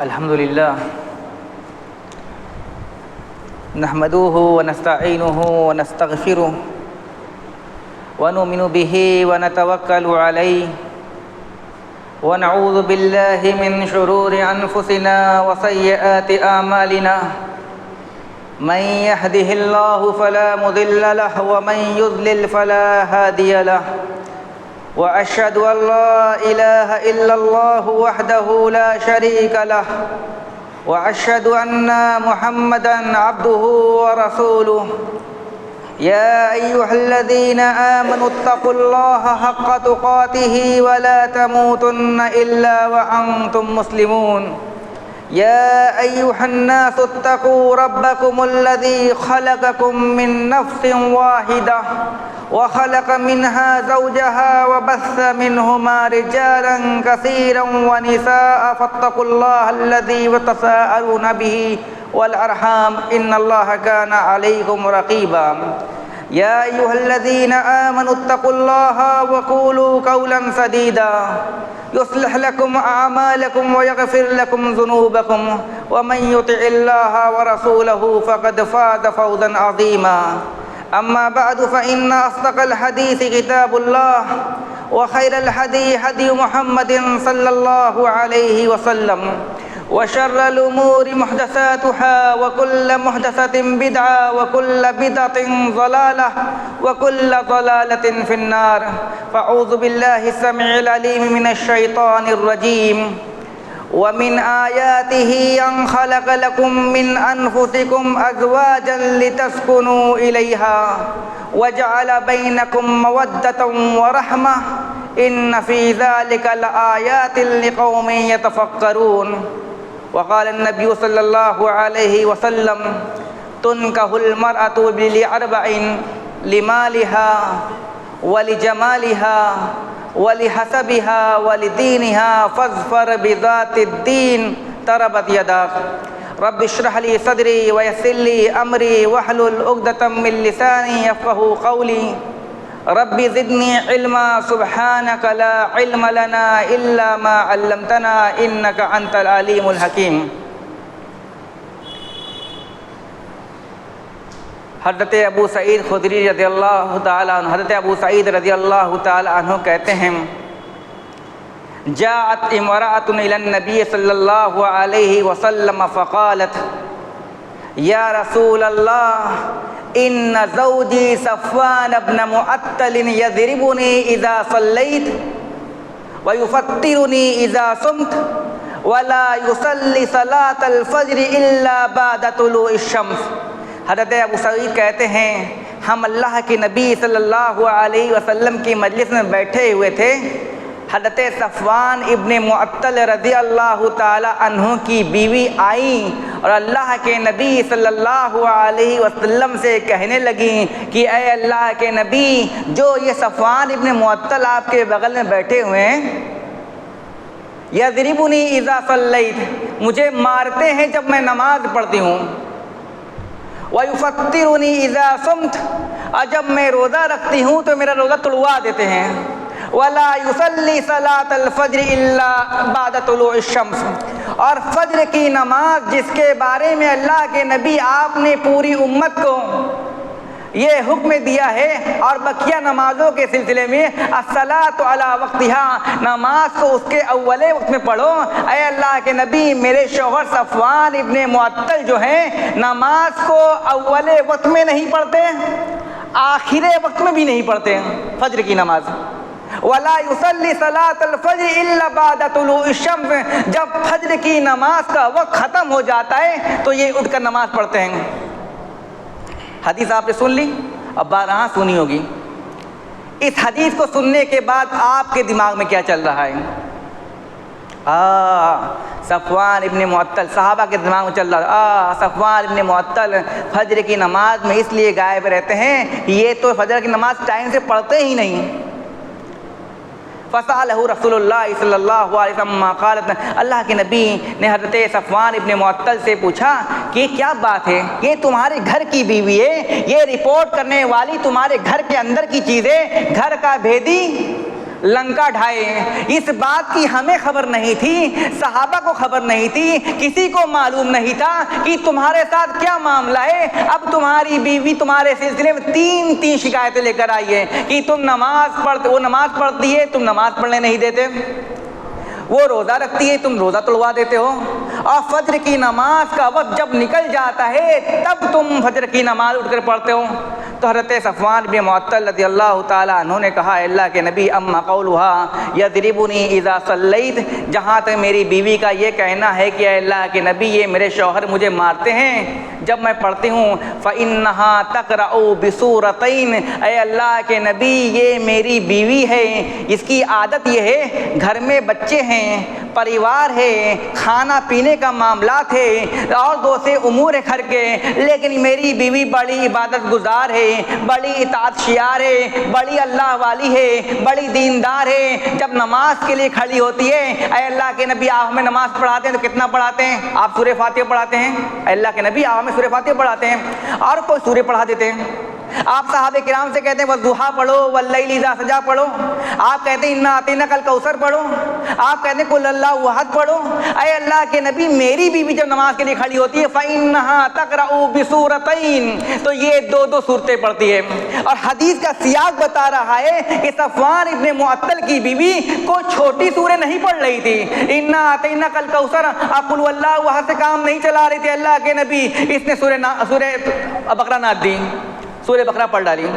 الحمد لله نحمده ونستعينه ونستغفره ونؤمن به ونتوكل عليه ونعوذ بالله من شرور أنفسنا وسيئات أعمالنا من يهده الله فلا مضل له ومن يضلل فلا هادي له وأشهد أن لا إله إلا الله وحده لا شريك له وأشهد أن محمدًا عبده ورسوله يا أيها الذين آمنوا اتقوا الله حق تقاته ولا تموتن إلا وأنتم مسلمون يا أيها الناس اتقوا ربكم الذي خلقكم من نفس واحدة وخلق منها زوجها وبث منهما رجالا كثيرا ونساء فاتقوا الله الذي تساءلون به والأرحام إن الله كان عليكم رقيبا يا أيها الذين آمنوا اتقوا الله وقولوا قولا سديدا يصلح لكم أعمالكم ويغفر لكم ذنوبكم ومن يطع الله ورسوله فقد فاز فوزا عظيما أما بعد فإن أصدق الحديث كتاب الله وخير الهدي هدي محمد صلى الله عليه وسلم وشر الأمور محدثاتها وكل محدثة بدعة وكل بدعة ضلالة وكل ضلالة في النار فأعوذ بالله السميع العليم من الشيطان الرجيم ومن آياته أن خلق لكم من أنفسكم أزواجا لتسكنوا إليها وجعل بينكم مودة ورحمة إن في ذلك لآيات لقوم يتفكرون وقال النبي صلى الله عليه وسلم تنكح المرأة لأربع لمالها ولجمالها ولحسبها ولدينها فاظفر بذات الدين تربت يداك رب اشرح لي صدري ويسر لي أمري واحلل عقدة من لساني يفقهوا قولي رب زدني علما سبحانك لا علم لنا إلا ما علمتنا إنك أنت العليم الحكيم حضرت ابو سعید خدری رضی اللہ تعالیٰ عنہ حضرت ابو سعید رضی اللہ تعالیٰ عنہ کہتے ہیں جاءت امرأة إلى النبي صلی اللہ علیہ وسلم فقالت یا رسول اللہ ان زوجی صفوان بن معطل یضربنی اذا صلیت ویفطرنی اذا صمت ولا يصلي صلاة الفجر الا بعد طلوع الشمس۔ حضرت ابو سعید کہتے ہیں ہم اللہ کے نبی صلی اللہ علیہ وسلم کی مجلس میں بیٹھے ہوئے تھے، حضرت صفوان ابن معطل رضی اللہ تعالی عنہ کی بیوی آئیں اور اللہ کے نبی صلی اللہ علیہ وسلم سے کہنے لگیں کہ اے اللہ کے نبی، جو یہ صفوان ابن معطل آپ کے بغل میں بیٹھے ہوئے ہیں، یضربنی اذا صلیت، مجھے مارتے ہیں جب میں نماز پڑھتی ہوں، وَيُفَطِّرُنِي إِذَا صُمْتُ، اور جب میں روزہ رکھتی ہوں تو میرا روزہ تڑوا دیتے ہیں، وَلَا يُصَلِّي صَلَاةَ الْفَجْرِ إِلَّا بَعْدَ طُلُوعِ الشَّمْسِ، اور فجر کی نماز جس کے بارے میں اللہ کے نبی آپ نے پوری امت کو یہ حکم دیا ہے، اور بقیہ نمازوں کے سلسلے میں الصلاۃ علی وقتہا، نماز کو اس کے اولے وقت میں پڑھو۔ اے اللہ کے نبی، میرے شوہر صفوان ابن معطل جو ہیں نماز کو اولے وقت میں نہیں پڑھتے، آخرے وقت میں بھی نہیں پڑھتے فجر کی نماز۔ وَلَا يُصَلِّي صَلَاةَ الْفَجْرِ إِلَّا بَعْدَ طُلُوعِ الشَّمْسِ، جب فجر کی نماز کا وقت ختم ہو جاتا ہے تو یہ اٹھ کر نماز پڑھتے ہیں۔ حدیث آپ نے سن لی، اب بارہا سنی ہوگی۔ اس حدیث کو سننے کے بعد آپ کے دماغ میں کیا چل رہا ہے؟ صفوان ابن معطل، صحابہ کے دماغ میں چل رہا صفوان ابن معطل فجر کی نماز میں اس لیے غائب رہتے ہیں، یہ تو فجر کی نماز ٹائم سے پڑھتے ہی نہیں۔ فسألہ رسول اللہ صلی اللہ علیہ وسلم قالت، اللہ کے نبی نے حضرت صفوان ابن معطل سے پوچھا کہ کیا بات ہے، یہ تمہارے گھر کی بیوی ہے، یہ رپورٹ کرنے والی تمہارے گھر کے اندر کی چیزیں، گھر کا بھیدی لنکا ڈھائے۔ اس بات کی ہمیں خبر نہیں تھی، صحابہ کو خبر نہیں تھی، کسی کو معلوم نہیں تھا کہ تمہارے ساتھ کیا معاملہ ہے۔ اب تمہاری بیوی تمہارے سلسلے میں تین شکایتیں لے کر آئی ہے کہ تم وہ نماز پڑھتی ہے، تم نماز پڑھنے نہیں دیتے، وہ روزہ رکھتی ہے، تم روزہ توڑوا دیتے ہو، اور فجر کی نماز کا وقت جب نکل جاتا ہے تب تم فجر کی نماز اٹھ کر پڑھتے ہو۔ تو حضرت صفوان بن معطل رضی اللہ تعالیٰ عنہ نے کہا، اے اللہ کے نبی، اما قولها یضربنی اذا صلیت، جہاں تک میری بیوی کا یہ کہنا ہے کہ اے اللہ کے نبی یہ میرے شوہر مجھے مارتے ہیں جب میں پڑھتی ہوں، فإنها تقرأ بسورتین، اے اللہ کے نبی یہ میری بیوی ہے، اس کی عادت یہ ہے، گھر میں بچے ہیں، پریوار ہے، کھانا پینے کا معاملات ہے اور دوسرے امور ہے گھر کے، لیکن میری بیوی بڑی عبادت گزار ہے، بڑی اطاعت شیار ہے، بڑی اللہ والی ہے، بڑی دیندار ہے۔ جب نماز کے لیے کھڑی ہوتی ہے، اے اللہ کے نبی آپ ہمیں نماز پڑھاتے ہیں تو کتنا پڑھاتے ہیں؟ آپ سورہ فاتحہ پڑھاتے ہیں، اے اللہ کے نبی آپ ہمیں سورہ فاتحہ پڑھاتے ہیں، اور کوئی سورہ پڑھا دیتے ہیں۔ آپ صحابہ کرام سے کہتے ہیں والضحیٰ پڑھو، واللیل اذا سجا پڑھو، آپ کہتے ہیں انا اعطیناک الکوثر پڑھو، آپ کہتے ہیں قل اللہ احد پڑھو۔ اے اللہ کے نبی میری بیوی جب نماز کے لیے کھڑی ہوتی ہے فإنها تقرأ بسورتین، تو یہ دو سورتیں پڑھتی ہے، اور حدیث کا سیاق بتا رہا ہے کہ صفوان ابن معطل کی بیوی کوئی چھوٹی سورہ نہیں پڑھ رہی تھی، انا اعطیناک الکوثر قل اللہ احد سے کام نہیں چلا رہی تھی اللہ کے نبی، اس نے سورہ بقرہ ناد دی، سورہ بقرہ پڑھ ڈالی۔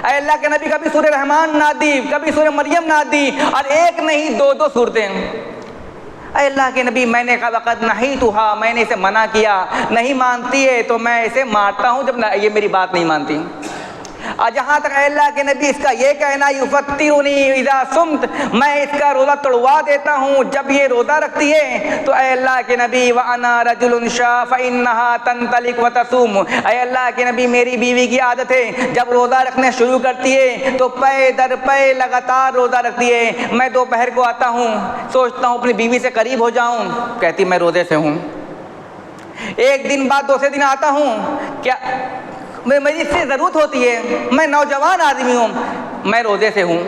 اے اللہ کے نبی کبھی سورہ رحمان ناد دی، کبھی سورہ مریم ناد دی، اور ایک نہیں دو صورتیں۔ اے اللہ کے نبی میں نے کہا وقت نہیتھا، میں نے اسے منع کیا، نہیں مانتی ہے تو میں اسے مارتا ہوں جب یہ میری بات نہیں مانتی۔ اور جہاں تک اے اللہ کے نبی اس کا یہ کہنا یفطرنی اذا صمت، میں اس کا روزہ توڑوا دیتا ہوں جب یہ روزہ رکھتی ہے، تو اے اللہ کے نبی وانا رجل شا فانها تنطلق وتصوم، اے اللہ کے نبی میری بیوی کی عادت ہے جب روزہ رکھنے شروع کرتی ہے تو پے در پے لگاتار روزہ رکھتی ہے۔ میں دوپہر کو آتا ہوں، سوچتا ہوں اپنی بیوی سے قریب ہو جاؤں، کہتی میں روزے سے ہوں۔ ایک دن بعد دوسرے دن آتا ہوں، کیا مجھے اس سے ضرورت ہوتی ہے، میں نوجوان آدمی ہوں، میں روزے سے ہوں،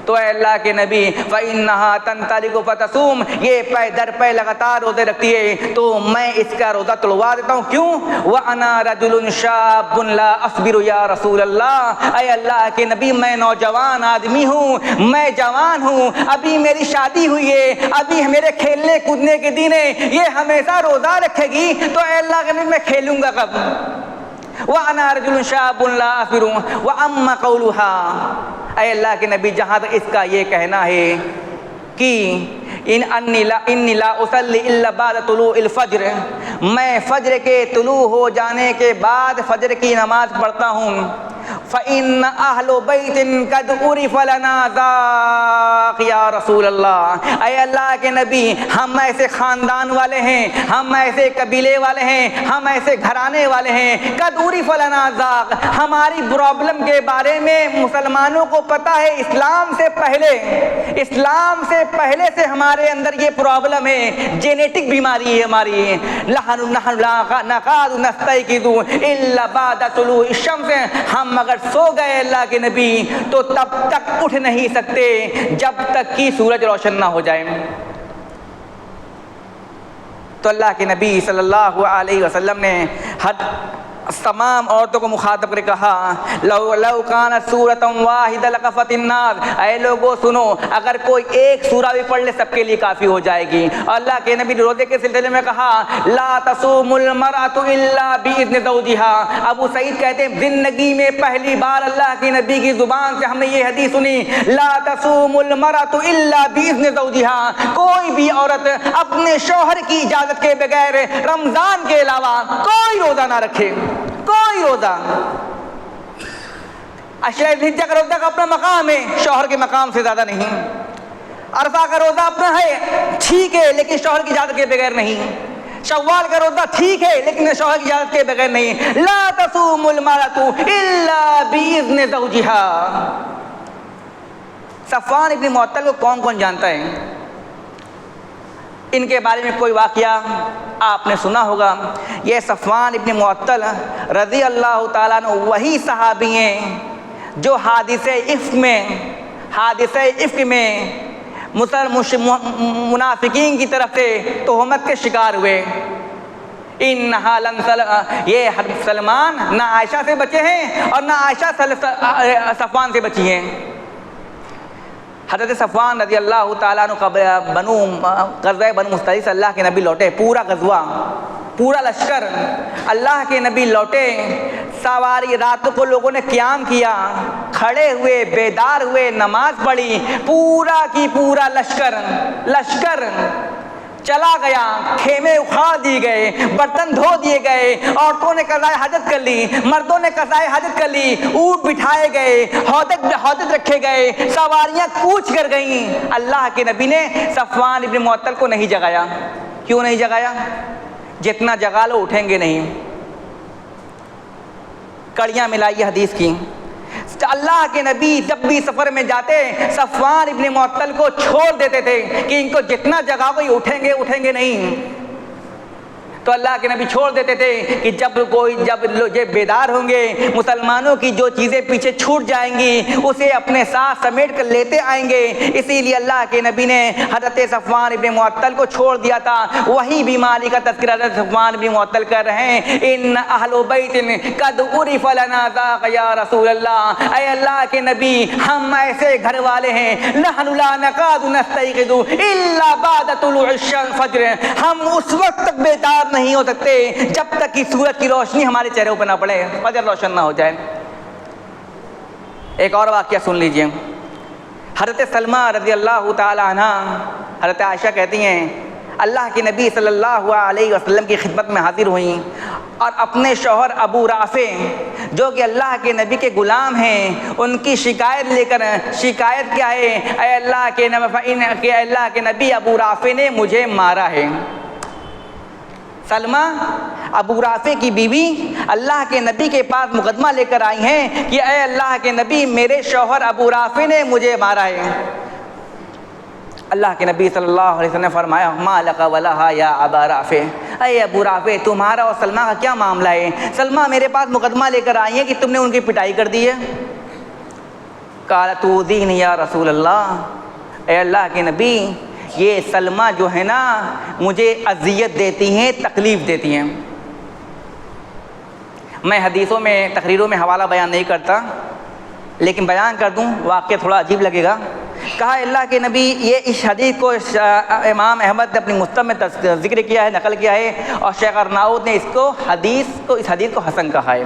تو اے اللہ کے نبی فإنها تنطلق فتصوم، یہ پے در پے لگاتار روزے رکھتی ہے تو میں اس کا روزہ توڑوا دیتا ہوں۔ کیوں؟ وأنا رجل شاب لا أصبر یا رسول اللہ، اے اللہ کے نبی میں نوجوان آدمی ہوں، میں جوان ہوں، ابھی میری شادی ہوئی ہے، ابھی میرے کھیلنے کودنے کے دن ہے، یہ ہمیشہ روزہ رکھے گی تو اے اللہ کے نبی میں کھیلوں گا کب؟ وَأَنَا رَجُلٌ شَابٌ لَا أَصْبِرُ وَأَمَّا قَوْلُهَا، اے اللہ کے نبی جہاں تک اس کا یہ کہنا ہے کہ انی لا اصلی الا بعد طلوع الفجر، میں فجر کے طلوع ہو جانے کے بعد فجر کی نماز پڑھتا ہوں، فإن اہل بیت قد عرف لنا ذاک یا رسول اللہ، اے اللہ کے نبی ہم ایسے خاندان والے ہیں، ہم ایسے قبیلے والے ہیں، ہم ایسے گھرانے والے ہیں، قد عرف لنا ذاک، ہماری پرابلم کے بارے میں مسلمانوں کو پتہ ہے، اسلام سے پہلے سے ہمارے اندر یہ پرابلم ہے، جینیٹک بیماری ہے ہماری، نحن لا نقاد نستيقظ الا بعد طلوع الشمس، ہم اگر سو گئے اللہ کے نبی تو تب تک اٹھ نہیں سکتے جب تک کہ سورج روشن نہ ہو جائے۔ تو اللہ کے نبی صلی اللہ علیہ وسلم نے تمام عورتوں کو مخاطب کر کہا لو کانت سورۃ واحدۃ لکفت الناس، اے لوگوں سنو اگر کوئی ایک سورہ بھی پڑھ لے سب کے لیے کافی ہو جائے گی۔ اللہ کے نبی نے روزے کے سلسلے میں کہا لا تصوم المرأۃ الا باذن زوجها، ابو سعید کہتے ہیں زندگی میں پہلی بار اللہ کے نبی کی زبان سے ہم نے یہ حدیث سنی، لا تصوم المرأۃ الا باذن زوجها، کوئی بھی عورت اپنے شوہر کی اجازت کے بغیر رمضان کے علاوہ کوئی روزہ نہ رکھے، کوئی روزہ۔ عشرہ ذی الحجہ کا روزہ کا اپنا مقام ہے، شوہر کے مقام سے زیادہ نہیں۔ عرفہ کا روزہ اپنا ہے، ٹھیک ہے لیکن شوہر کی اجازت کے بغیر نہیں۔ شوال کا روزہ ٹھیک ہے لیکن شوہر کی اجازت کے بغیر نہیں۔ لا تصوم المرأۃ الا باذن زوجها۔ صفوان ابن معطل کو کون کون جانتا ہے؟ ان کے بارے میں کوئی واقعہ آپ نے سنا ہوگا۔ یہ صفوان ابن معطل رضی اللہ تعالیٰ عنہ وہی صحابی ہیں جو حادثہ عفک میں حادثہ افک میں منافقین کی طرف سے تہمت کے شکار ہوئے. یہ سلمان نہ عائشہ سے بچے ہیں اور نہ عائشہ صفوان سے بچی ہیں. حضرت صفوان رضی اللہ تعالیٰ عنہ غزوہ بنو مستلق سے اللہ کے نبی لوٹے. پورا غزوہ، پورا لشکر اللہ کے نبی لوٹے. سواری راتوں کو لوگوں نے قیام کیا، کھڑے ہوئے، بیدار ہوئے، نماز پڑھی. پورا کی پورا لشکر چلا گیا. خیمے اکھاڑ دیے گئے، برتن دھو دیے گئے، عورتوں نے قضائے حاجت کر لی، مردوں نے قضائے حاجت کر لی، اونٹ بٹھائے گئے، حوض رکھے گئے، سواریاں کوچ کر گئیں. اللہ کے نبی نے صفوان ابن معطل کو نہیں جگایا. کیوں نہیں جگایا؟ جتنا جگا لو اٹھیں گے نہیں. کڑیاں ملائیے حدیث کی. اللہ کے نبی جب بھی سفر میں جاتے صفوان ابن معطل کو چھوڑ دیتے تھے کہ ان کو جتنا جگہ کوئی اٹھیں گے نہیں. تو اللہ کے نبی چھوڑ دیتے تھے کہ جب بیدار ہوں گے مسلمانوں کی جو چیزیں پیچھے چھوٹ جائیں گی اسے اپنے ساتھ سمیٹ کر لیتے آئیں گے. اسی لیے اللہ کے نبی نے حضرت صفوان ابن معطل کو چھوڑ دیا تھا. وہی بیماری کا تذکرہ حضرت صفوان ابن معطل کر رہے ہیں. ان اہل بیت قد عرف لنا ذاک یا رسول اللہ. اے اللہ کے نبی ہم ایسے گھر والے ہیں نحن لا نکاد نستيقظ الا بعد طلوع الفجر. ہم اس وقت تک بیدار نہیں ہو سکتے جب تک کہ سورج کی روشنی ہمارے چہروں پہ نہ پڑے، فجر روشن نہ ہو جائے. ایک اور واقعہ سن لیجئے. حضرت سلمہ رضی اللہ تعالی عنہ، حضرت عائشہ کہتی ہیں اللہ کے نبی صلی اللہ علیہ وسلم کی خدمت میں حاضر ہوئیں اور اپنے شوہر ابو رافع جو کہ اللہ کے نبی کے غلام ہیں ان کی شکایت لے کر. شکایت کیا ہے؟ اے اللہ کے نبی ابو رافع نے مجھے مارا ہے. سلمہ ابو رافع کی بیوی اللہ کے نبی کے پاس مقدمہ لے کر آئی ہیں کہ اے اللہ کے نبی میرے شوہر ابو رافع نے مجھے مارا ہے. اللہ کے نبی صلی اللہ علیہ وسلم نے فرمایا ما لک ولہا یا ابا رافع. اے ابو رافع تمہارا اور سلمہ کا کیا معاملہ ہے؟ سلمہ میرے پاس مقدمہ لے کر آئی ہیں کہ تم نے ان کی پٹائی کر دی ہے. قال تؤذینی یا رسول اللہ. اے اللہ کے نبی یہ سلمہ جو ہے نا مجھے اذیت دیتی ہیں، تکلیف دیتی ہیں. میں حدیثوں میں تقریروں میں حوالہ بیان نہیں کرتا لیکن بیان کر دوں، واقعہ تھوڑا عجیب لگے گا. کہا اللہ کے نبی یہ اس حدیث کو امام احمد نے اپنی مستند میں ذکر کیا ہے، نقل کیا ہے اور شیخ ارناؤت نے اس حدیث کو حسن کہا ہے.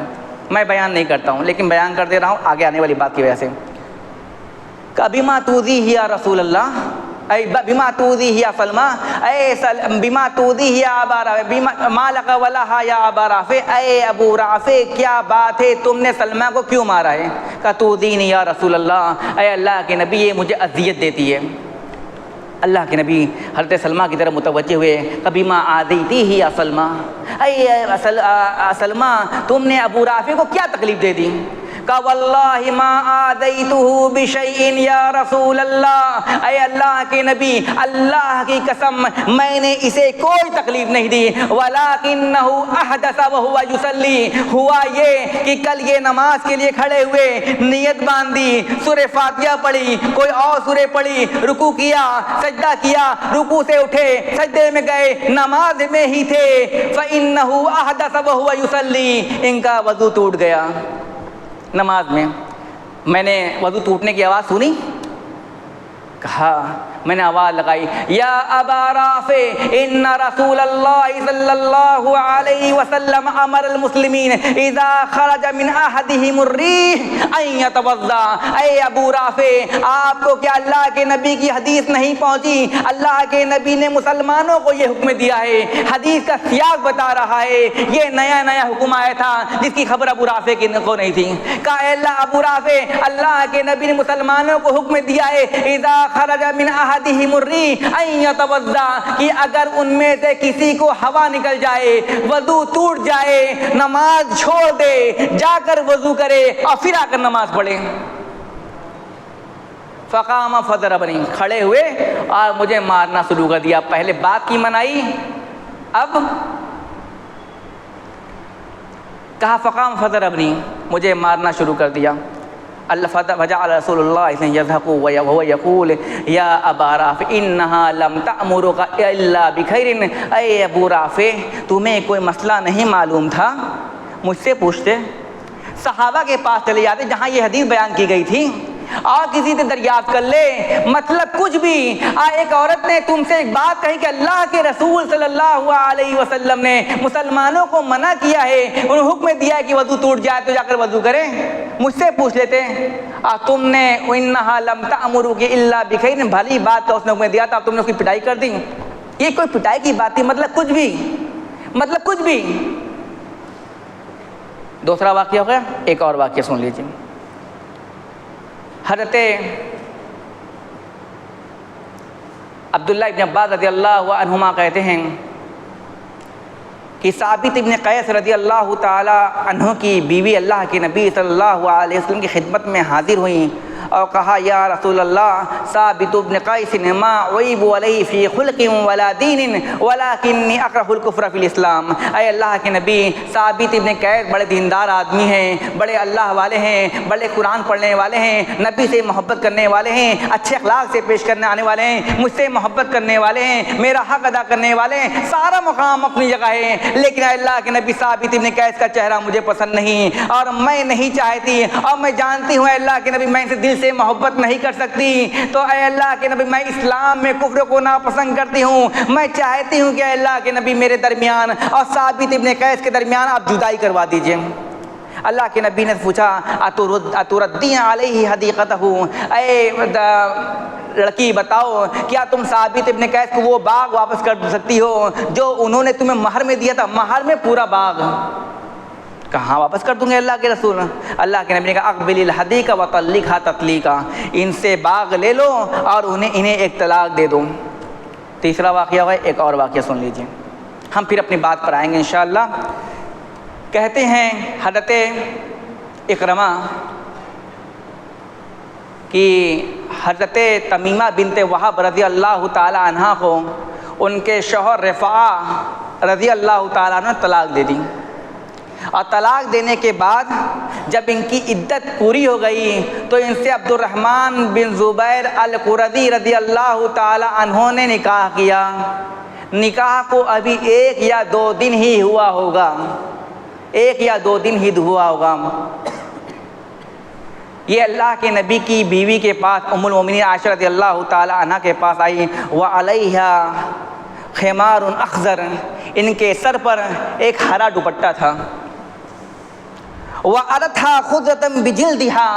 میں بیان نہیں کرتا ہوں لیکن بیان کر دے رہا ہوں آگے آنے والی بات کی وجہ سے. بما تؤذیہ یا رسول اللہ، اے بما تؤذیہ یا سلمہ، اے بما تؤذیہ یا ابا رافع، ما لک ولہا یا ابا رافع. اے ابو رافع کیا بات ہے تم نے سلمہ کو کیوں مارا ہے؟ کہ تؤذینی یا رسول اللہ. اے اللہ کے نبی یہ مجھے اذیت دیتی ہے. اللہ کے نبی حضرت سلمہ کی طرف متوجہ ہوئے. بما آذیتیہ یا سلمہ، اے سلمہ تم نے ابو رافع کو کیا تکلیف دے دی؟ کہ واللہ ما آذیتہ بشیء یا رسول اللہ. اے اللہ کے نبی اللہ کی قسم میں نے اسے کوئی تکلیف نہیں دی. ولکنہ احدث وہو یصلی. ہوا یہ کہ کل یہ نماز کے لیے کھڑے ہوئے، نیت باندھی، سورہ فاتحہ پڑھی، کوئی اور سورہ پڑھی، رکوع کیا، سجدہ کیا، رکوع سے اٹھے، سجدے میں گئے، نماز میں ہی تھے. فإنہ احدث وہو یصلی. ان کا وضو ٹوٹ گیا نماز میں. میں نے وضو ٹوٹنے کی آواز سنی، کہا میں نے آواز لگائی یا ابا رافع ان رسول اللہ صلی اللہ علیہ وسلم امر المسلمین اذا خرج من احدهم الريح ان يتوضا. اے ابو رافع آپ کو کیا اللہ کے نبی کی حدیث نہیں پہنچی؟ اللہ کے نبی نے مسلمانوں کو یہ حکم دیا ہے. حدیث کا سیاق بتا رہا ہے یہ نیا حکم آیا تھا جس کی خبر ابو رافع کو نہیں تھی. کہا اے اللہ ابو رافع اللہ کے نبی نے مسلمانوں کو حکم دیا ہے اذا خرج من احدهم الريح ان يتوضا کہ اگر ان میں سے کسی کو ہوا نکل جائے، وضو ٹوٹ جائے، نماز چھوڑ دے، جا کر وضو کرے اور پھر آ کر نماز پڑھے. فقام فضربنی. کھڑے ہوئے اور مجھے مارنا شروع کر دیا. پہلے بات کی منائی، اب کہا فقام فضربنی، مجھے مارنا شروع کر دیا. فجعل رسول اللہ یضحک وهو یقول یا ابا رافع انہا لم تأمرک الا بخیر، اے ابو رافع تمہیں کوئی مسئلہ نہیں معلوم تھا مجھ سے پوچھتے۔ صحابہ کے پاس چلے جاتے جہاں یہ حدیث بیان کی گئی تھی، اور کسی سے دریافت کر لے مطلب کچھ بھی۔ ایک عورت نے تم سے ایک بات کہی کہ اللہ کے رسول صلی اللہ علیہ وسلم نے مسلمانوں کو منع کیا ہے، انہوں حکم دیا ہے کہ وضو ٹوٹ جائے تو جا کر وضو کریں، مجھ سے پوچھ لیتے۔ تم نے انہا لم تأمرک الا بخیر، بھلی بات کا اس نے حکم دیا تھا، تم نے اس کی پٹائی کر دی۔ یہ کوئی پٹائی کی بات تھی؟ مطلب کچھ بھی۔ دوسرا واقعہ ہو گیا، ایک اور واقعہ سن لیجیے۔ حضرت عبداللہ ابن عباس رضی اللہ عنہما کہتے ہیں کہ ثابت ابن قیس رضی اللہ تعالی عنہ کی بیوی اللہ کے نبی صلی اللہ علیہ وسلم کی خدمت میں حاضر ہوئیں اور کہا یا رسول اللہ ثابت ابن قیس ما عیب علیہ فی خلق ولا دین ولکنی اکرہ الکفر فی الاسلام۔ اے اللہ کے نبی، ثابت ابن قیس بڑے دیندار آدمی ہیں، بڑے اللہ والے ہیں، بڑے قرآن پڑھنے والے ہیں، نبی سے محبت کرنے والے ہیں، اچھے اخلاق سے پیش کرنے آنے والے ہیں، مجھ سے محبت کرنے والے ہیں، میرا حق ادا کرنے والے ہیں، سارا مقام اپنی جگہ ہے، لیکن اے اللہ کے نبی ثابت ابن قیس کا چہرہ مجھے پسند نہیں اور میں نہیں چاہتی، اور میں جانتی ہوں اے اللہ کے نبی میں ان سے دل سے محبت نہیں کر سکتی، تو اے اللہ کے نبی میں اسلام میں کفر کو ناپسند کرتی ہوں، میں چاہتی ہوں کہ اے اللہ کے نبی میرے درمیان اور ثابت ابن قیس کے درمیان آپ جدائی کروا دیجئے۔ اللہ کے نبی نے پوچھا اتردین علیہ حدیقتہ، اے لڑکی بتاؤ کیا تم ثابت ابن قیس کو وہ باغ واپس کر سکتی ہو جو انہوں نے تمہیں مہر میں دیا تھا؟ مہر میں پورا باغ۔ کہاں واپس کر دوں گے اللہ کے رسول؟ اللہ کے نبی نے کہا اقبل الحدیقہ وطلقھا تطلیقا، ان سے باغ لے لو اور انہیں ایک طلاق دے دو۔ تیسرا واقعہ ہوا، ایک اور واقعہ سن لیجئے، ہم پھر اپنی بات پر آئیں گے انشاءاللہ۔ کہتے ہیں حضرت اکرمہ کہ حضرت تمیمہ بنت وہب رضی اللہ تعالی عنہ کو ان کے شوہر رفاعہ رضی اللہ تعالیٰ عنہ نے طلاق دے دی، اور طلاق دینے کے بعد جب ان کی عدت پوری ہو گئی تو ان سے عبد الرحمن بن زبیر القرظی رضی اللہ تعالی عنہ نے نکاح کیا۔ نکاح کو ابھی 1 یا 2 دن ہی ہوا ہوگا، 1 یا 2 دن ہی ہوا ہوگا۔ یہ اللہ کے نبی کی بیوی کے پاس ام المومنین عائشہ رضی اللہ تعالی عنہ کے پاس آئی، وعلیہا خمار اخضر، ان کے سر پر ایک ہرا دوپٹہ تھا، وَأَرَتْهَا خُضْرَةً بِجِلْدِهَا،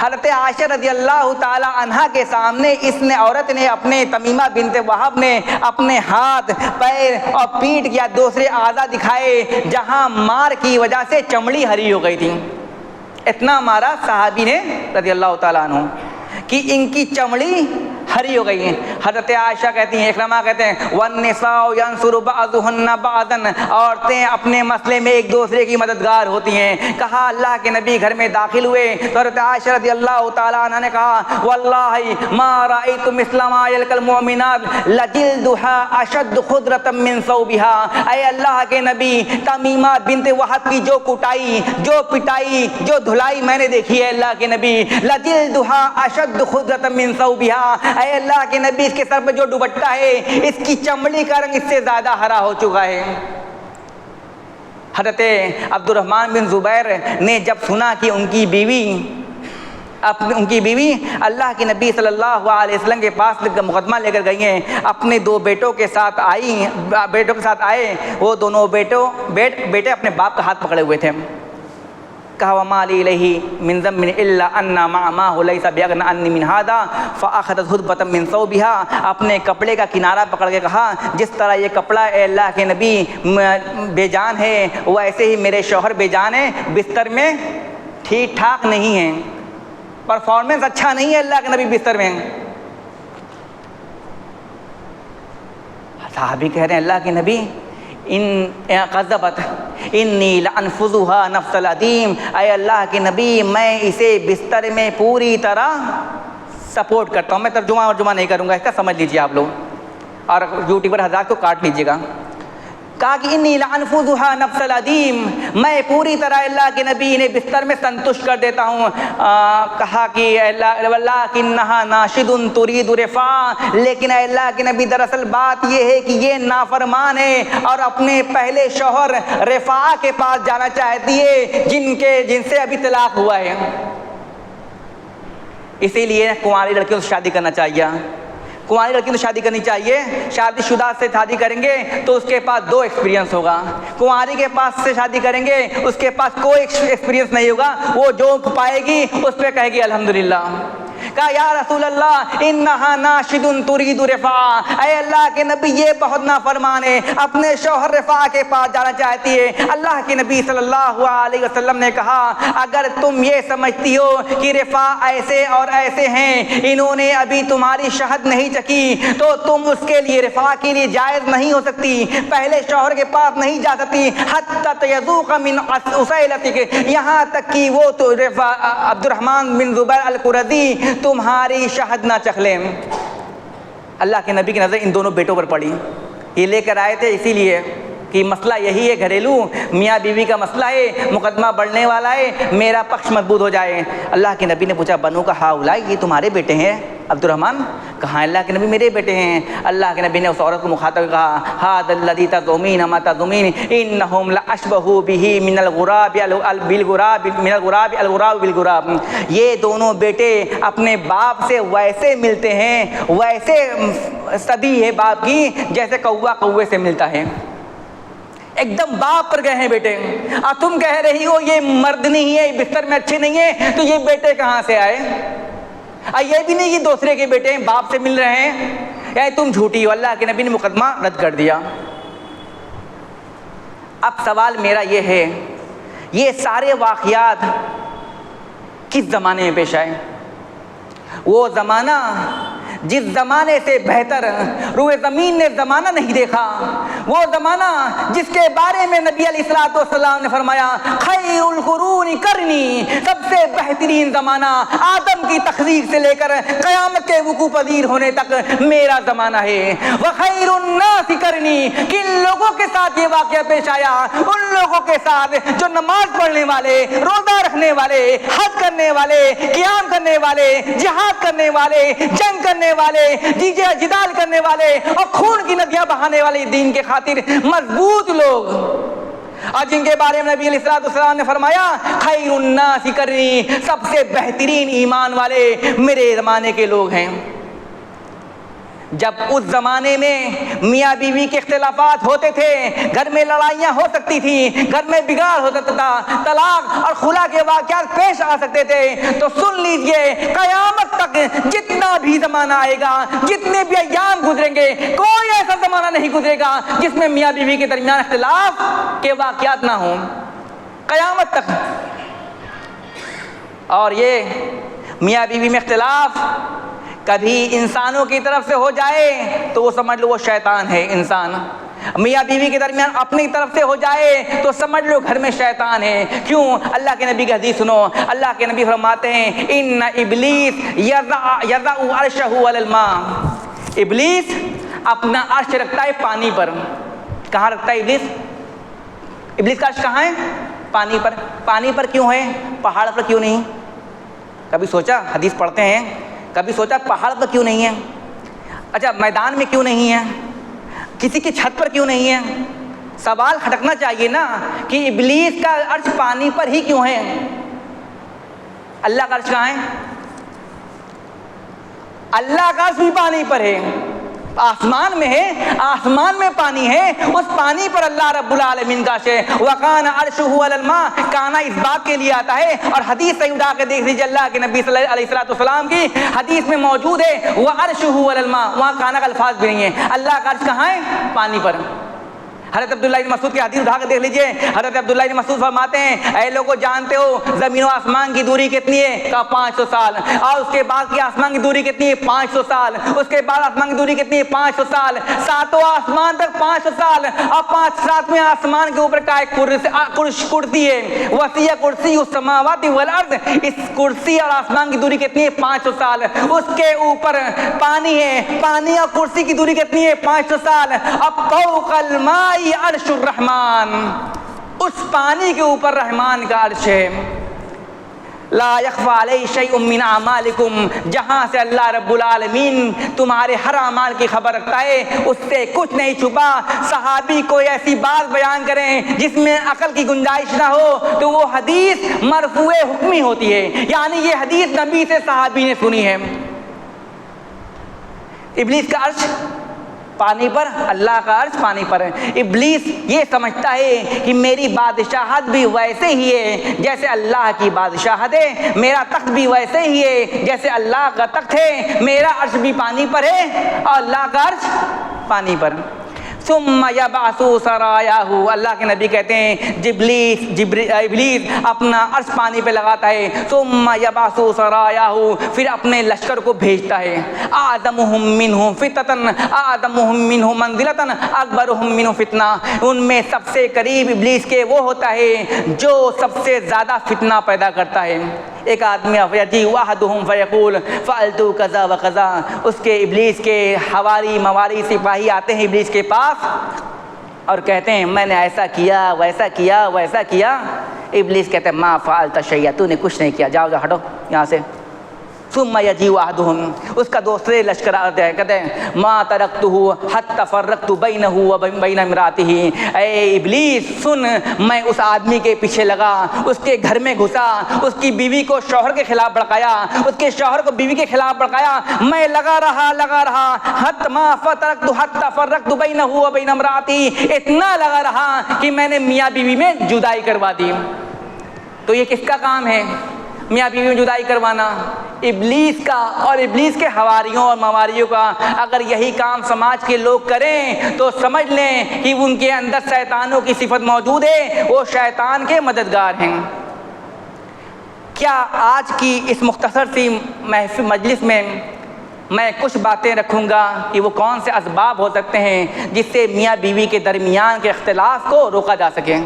حضرت عائشہ رضی اللہ تعالی عنہا کے سامنے اس نے عورت نے اپنے تمیمہ بنت وہب نے اپنے ہاتھ پیر اور پیٹھ یا دوسرے اعضاء دکھائے جہاں مار کی وجہ سے چمڑی ہری ہو گئی تھی۔ اتنا مارا صحابی نے رضی اللہ تعالیٰ عنہ کہ ان کی چمڑی ہری ہو گئی ہیں۔ حضرت عائشہ کہتی ہیں، اکرمہ کہتے ہیں وَالنِّسَاءُ يَنْصُرُ بَعْضُهُنَّ بَعْضًا، عورتیں اپنے مسئلے میں ایک دوسرے کی مددگار ہوتی ہیں۔ کہا اللہ کے نبی گھر میں داخل ہوئے تو حضرت عائشہ رضی اللہ تعالیٰ عنہ نے کہا وَاللَّهِ مَا رَأَيْتُ مِثْلَ مَا يَلْقَى الْمُؤْمِنَاتِ لَجِلْدُهَا أَشَدُّ خُضْرَةً مِّن ثَوْبِهَا، اے اللہ کے نبی تمیمہ بنت وہب کی جو کٹائی، جو پٹائی، جو دھلائی میں نے دیکھی ہے اللہ کے نبی، لَجِلْدُهَا أَشَدُّ خُضْرَةً مِّن ثَوْبِهَا، اے اللہ کے نبی اس کے سر پہ جو دوپٹہ ہے اس کی چمڑی کا رنگ اس سے زیادہ ہرا ہو چکا ہے۔ حضرت عبد الرحمن بن زبیر نے جب سنا کہ ان کی بیوی اللہ کے نبی صلی اللہ علیہ وسلم کے پاس مقدمہ لے کر گئی ہیں، اپنے 2 بیٹوں کے ساتھ آئے، وہ دونوں بیٹے اپنے باپ کا ہاتھ پکڑے ہوئے تھے۔ کہا وَمَا لِي إِلَيْهِ مِنْ ذَنْبٍ إِلَّا أَنَّ مَعَهُ لَيْسَ بِأَغْنَىٰ عَنِّي مِنْ هَٰذَا فَأَخَذَتْ خُطْبَةً مِّن ثَوْبِهَا، اپنے کپڑے کا کنارہ پکڑ کے کہا جس طرح یہ کپڑا اے اللہ کے نبی بے جان ہے ویسے ہی میرے شوہر بے جان ہے، بستر میں ٹھیک ٹھاک نہیں ہیں، پرفارمنس اچھا نہیں ہے اللہ کے نبی بستر میں۔ صحابی کہہ رہے ہیں اللہ کے نبی ان قذبت انی لانفذها نفس العدیم، اے اللہ کے نبی میں اسے بستر میں پوری طرح سپورٹ کرتا ہوں۔ میں ترجمہ نہیں کروں گا، اس کا سمجھ لیجیے آپ لوگ، اور یوٹیوبر حضرات کو کاٹ لیجیے گا۔ کہا کہ انی لانفذھا نفس العدیم، میں پوری طرح اللہ کے نبی نے بستر میں سنتشت کر دیتا ہوں۔ کہا کہ ولکنھا ناشد ترید رفعا، لیکن اے اللہ کے نبی دراصل بات یہ ہے کہ یہ نافرمان ہے اور اپنے پہلے شوہر رفاع کے پاس جانا چاہتی ہے جن سے ابھی طلاق ہوا ہے، اسی لیے کنواری لڑکیوں سے شادی کرنا چاہیے۔ کنواری لڑکی تو شادی کرنی چاہیے، شادی شدہ سے شادی کریں گے تو اس کے پاس 2 ایکسپیرینس ہوگا، کنواری کے پاس سے شادی کریں گے اس کے پاس کوئی ایکسپیرینس نہیں ہوگا، وہ جو پائے گی اس پہ کہے گی الحمدللہ۔ کہا یا رسول اللہ انہا ناشد ترید رفعا، اے اللہ کے نبی یہ بہت نافرمان ہے، اپنے شوہر رفاع کے پاس جانا چاہتی ہے۔ اللہ کے نبی صلی اللہ علیہ وسلم نے کہا اگر تم یہ سمجھتی ہو کہ رفاع ایسے اور ایسے ہیں، انہوں نے ابھی تمہاری شہد نہیں چکی، تو تم اس کے لیے رفاع کے لیے جائز نہیں ہو سکتی، پہلے شوہر کے پاس نہیں جا سکتی حتی یذوق من عسیلتک، یہاں تک کہ وہ تو عبد الرحمن بن زبیر القرظی تمہاری شہد نہ چکھ لیں۔ اللہ کے نبی کی نظر ان دونوں بیٹوں پر پڑی، یہ لے کر آئے تھے اسی لیے کہ مسئلہ یہی ہے، گھریلو میاں بیوی کا مسئلہ ہے، مقدمہ بڑھنے والا ہے، میرا پکش مضبوط ہو جائے۔ اللہ کے نبی نے پوچھا بنو کا ہؤلاء، یہ تمہارے بیٹے ہیں عبد الرحمن؟ کہاں اللہ کے نبی میرے بیٹے ہیں۔ اللہ کے نبی نے اس عورت کو مخاطب کہا ھذا الذی تزعمین ما تزعمین انہم لاشبہ بہ من الغراب بالغراب من الغراب الغراب بالغراب، یہ دونوں بیٹے اپنے باپ سے ویسے ملتے ہیں، ویسے صدی ہے باپ کی جیسے کوا کوے سے ملتا ہے، ایک دم باپ پر گئے ہیں بیٹے۔ اور تم کہہ رہی ہو یہ مرد نہیں ہے، بستر میں اچھے نہیں ہیں، تو یہ بیٹے کہاں سے آئے؟ یہ بھی نہیں کہ دوسرے کے بیٹے ہیں باپ سے مل رہے ہیں، یا تم جھوٹی ہو۔ اللہ کے نبی نے مقدمہ رد کر دیا۔ اب سوال میرا یہ ہے، یہ سارے واقعات کس زمانے میں پیش آئے؟ وہ زمانہ جس زمانے سے بہتر روئے زمین نے زمانہ نہیں دیکھا، وہ زمانہ جس کے بارے میں نبی علیہ الصلوۃ والسلام نے فرمایا خیر القرون قرنی، سب سے بہترین زمانہ آدم کی تخلیق سے لے کر قیامت کے وقوع پذیر ہونے تک میرا زمانہ ہے۔ وخیر الناس قرنی، کن لوگوں کے ساتھ یہ واقعہ پیش آیا؟ ان لوگوں کے ساتھ جو نماز پڑھنے والے، روزہ رکھنے والے، حج کرنے والے، قیام کرنے والے، جہاد کرنے والے، جنگ کرنے والے، جدال کرنے والے اور خون کی ندیاں بہانے والے، دین کے خاطر مضبوط لوگ، اور جن کے بارے میں نبی علیہ الصلوۃ والسلام نے فرمایا خیر الناس قرنی، سب سے بہترین ایمان والے میرے زمانے کے لوگ ہیں۔ جب اس زمانے میں میاں بیوی کے اختلافات ہوتے تھے، گھر میں لڑائیاں ہو سکتی تھیں، گھر میں بگاڑ ہو سکتا تھا، طلاق اور خلا کے واقعات پیش آ سکتے تھے، تو سن لیجئے قیامت تک جتنا بھی زمانہ آئے گا، جتنے بھی ایام گزریں گے، کوئی ایسا زمانہ نہیں گزرے گا جس میں میاں بیوی کے درمیان اختلاف کے واقعات نہ ہوں، قیامت تک۔ اور یہ میاں بیوی میں اختلاف کبھی انسانوں کی طرف سے ہو جائے تو وہ سمجھ لو وہ شیطان ہے انسان، میاں بیوی کے درمیان اپنی طرف سے ہو جائے تو سمجھ لو گھر میں شیطان ہے۔ کیوں؟ اللہ کے نبی کی حدیث سنو، اللہ کے نبی فرماتے ہیں ان ابلیس یضع عرشہ علی الماء، ابلیس اپنا عرش رکھتا ہے پانی پر۔ کہاں رکھتا ہے ابلیس؟ ابلیس کا عرش کہاں ہے؟ پانی پر۔ پانی پر کیوں ہے؟ پہاڑ پر کیوں نہیں؟ کبھی سوچا؟ حدیث پڑھتے ہیں، کبھی سوچا پہاڑ پر کیوں نہیں ہے؟ اچھا میدان میں کیوں نہیں ہے؟ کسی کی چھت پر کیوں نہیں ہے؟ سوال کھٹکنا چاہیے نا کہ ابلیس کا عرش پانی پر ہی کیوں ہے؟ اللہ کا عرش کہاں ہے؟ اللہ کا عرش بھی پانی پر ہے، آسمان میں ہے، آسمان میں پانی ہے، اس پانی پر اللہ رب العالمین کا عرش ہے۔ وَقَانَ عَرْشُهُ عَلَى الْمَاءِ، کانا اس بات کے لیے آتا ہے، اور حدیث صحیح اٹھا کے دیکھ لیجیے، اللہ کے نبی صلی اللہ علیہ وسلم کی حدیث میں موجود ہے وَعَرْشُهُ عَلَى الْمَاءِ، وہاں کانا کا الفاظ بھی نہیں ہے، اللہ کا عرش کہاں ہے؟ پانی پر۔ حضرت عبداللہ بن مسعود کی حدیث اٹھا کے دیکھ لیجئے، حضرت عبداللہ بن مسعود فرماتے ہیں اے لوگوں جانتے ہو زمین و آسمان کی دوری کتنی ہے؟ کہا 500 سال، اور اس کے بعد کی آسمان کی دوری کتنی ہے؟ 500 سال، اس کے بعد آسمان کی دوری کتنی ہے؟ 500 سال، ساتوں آسمان تک 500 سال، اور 7ویں آسمان کے اوپر کا ایک کرسی ہے، وسیع کرسی السماوات والارض، اس کرسی اور آسمان کی دوری کتنی ہے؟ 500 سال، اس کے اوپر پانی ہے، پانی اور کرسی کی دوری کتنی ہے؟ 500 سال، اب فوق الماء الماء عرش الرحمن، اس پانی کے اوپر رحمان کا عرش ہے۔ لا یخفی علیہ شیء من اعمالکم، جہاں سے اللہ رب العالمین تمہارے ہر اعمال کی خبر رکھتا ہے، اس سے کچھ نہیں چھپا۔ صحابی کوئی ایسی بات بیان کریں جس میں عقل کی گنجائش نہ ہو تو وہ حدیث مرفوع حکمی ہوتی ہے، یعنی یہ حدیث نبی سے صحابی نے سنی ہے۔ ابلیس کا عرش پانی پر، اللہ کا عرش پانی پر ہے۔ ابلیس یہ سمجھتا ہے کہ میری بادشاہت بھی ویسے ہی ہے جیسے اللہ کی بادشاہت ہے، میرا تخت بھی ویسے ہی ہے جیسے اللہ کا تخت ہے، میرا عرش بھی پانی پر ہے اور اللہ کا عرش پانی پر۔ ثم یبعث سرایاہ، اللہ کے نبی کہتے ہیں ابلیس اپنا عرش پانی پہ لگاتا ہے، ثم یبعث سرایاہ، پھر اپنے لشکر کو بھیجتا ہے۔ اعظمہم منہ فتنۃ اعظمہم منہ منزلۃ اکبرہم منہ فتنہ، ان میں سب سے قریب ابلیس کے وہ ہوتا ہے جو سب سے زیادہ فتنہ پیدا کرتا ہے۔ ایک آدمی یجی واحدہم فیقول فعلت کذا و کذا، اس کے ابلیس کے حواری مواری سپاہی آتے ہیں ابلیس کے پاس اور کہتے ہیں میں نے ایسا کیا ویسا کیا ویسا کیا۔ ابلیس کہتے ہیں ما فعلت شیئا، تو نے کچھ نہیں کیا، جاؤ جاؤ ہٹو یہاں سے۔ ثم یجی احدہم، اس کا دوسرے لشکر آتے ہیں، کہتے ہیں ما ترکتہ حتی فرقت بینہ و بین امراتہ، اے ابلیس سن، میں اس آدمی کے پیچھے لگا، اس کے گھر میں گھسا، اس کی بیوی کو شوہر کے خلاف بھڑکایا، اس کے شوہر کو بیوی کے خلاف بھڑکایا، میں لگا رہا حتی ما ترکت حتی فرقت بینہ و بین امراتہ، اتنا لگا رہا کہ میں نے میاں بیوی میں جدائی کروا دی۔ تو یہ کس کا کام ہے میاں بیوی میں جدائی کروانا؟ ابلیس کا اور ابلیس کے حواریوں اور مواریوں کا۔ اگر یہی کام سماج کے لوگ کریں تو سمجھ لیں کہ ان کے اندر شیطانوں کی صفت موجود ہے، وہ شیطان کے مددگار ہیں۔ کیا آج کی اس مختصر سی مجلس میں میں کچھ باتیں رکھوں گا کہ وہ کون سے اسباب ہو سکتے ہیں جس سے میاں بیوی کے درمیان کے اختلاف کو روکا جا سکے،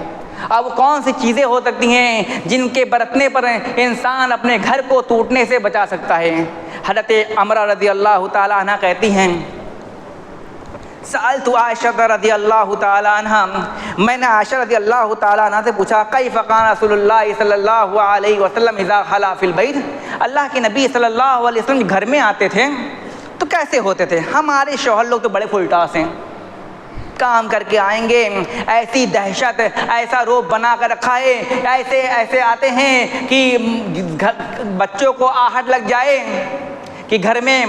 اور وہ کون سی چیزیں ہو سکتی ہیں جن کے برتنے پر انسان اپنے گھر کو ٹوٹنے سے بچا سکتا ہے۔ حضرت عمرہ رضی اللہ تعالیٰ عنہ کہتی ہیں سألت عائشہ رضی اللہ تعالیٰ عنہ، میں نے عائشہ رضی اللہ تعالیٰ عنہ سے پوچھا کیف کان رسول اللہ صلی اللہ علیہ وسلم اذا خلا فی البیت، اللہ کے نبی صلی اللہ علیہ وسلم گھر میں آتے تھے تو کیسے ہوتے تھے؟ ہمارے شوہر لوگ تو بڑے فل ٹاس ہیں، کام کر کے آئیں گے، ایسی دہشت ایسا روب بنا کر رکھا ہے، ایسے آتے ہیں کہ بچوں کو آہٹ لگ جائے کہ گھر میں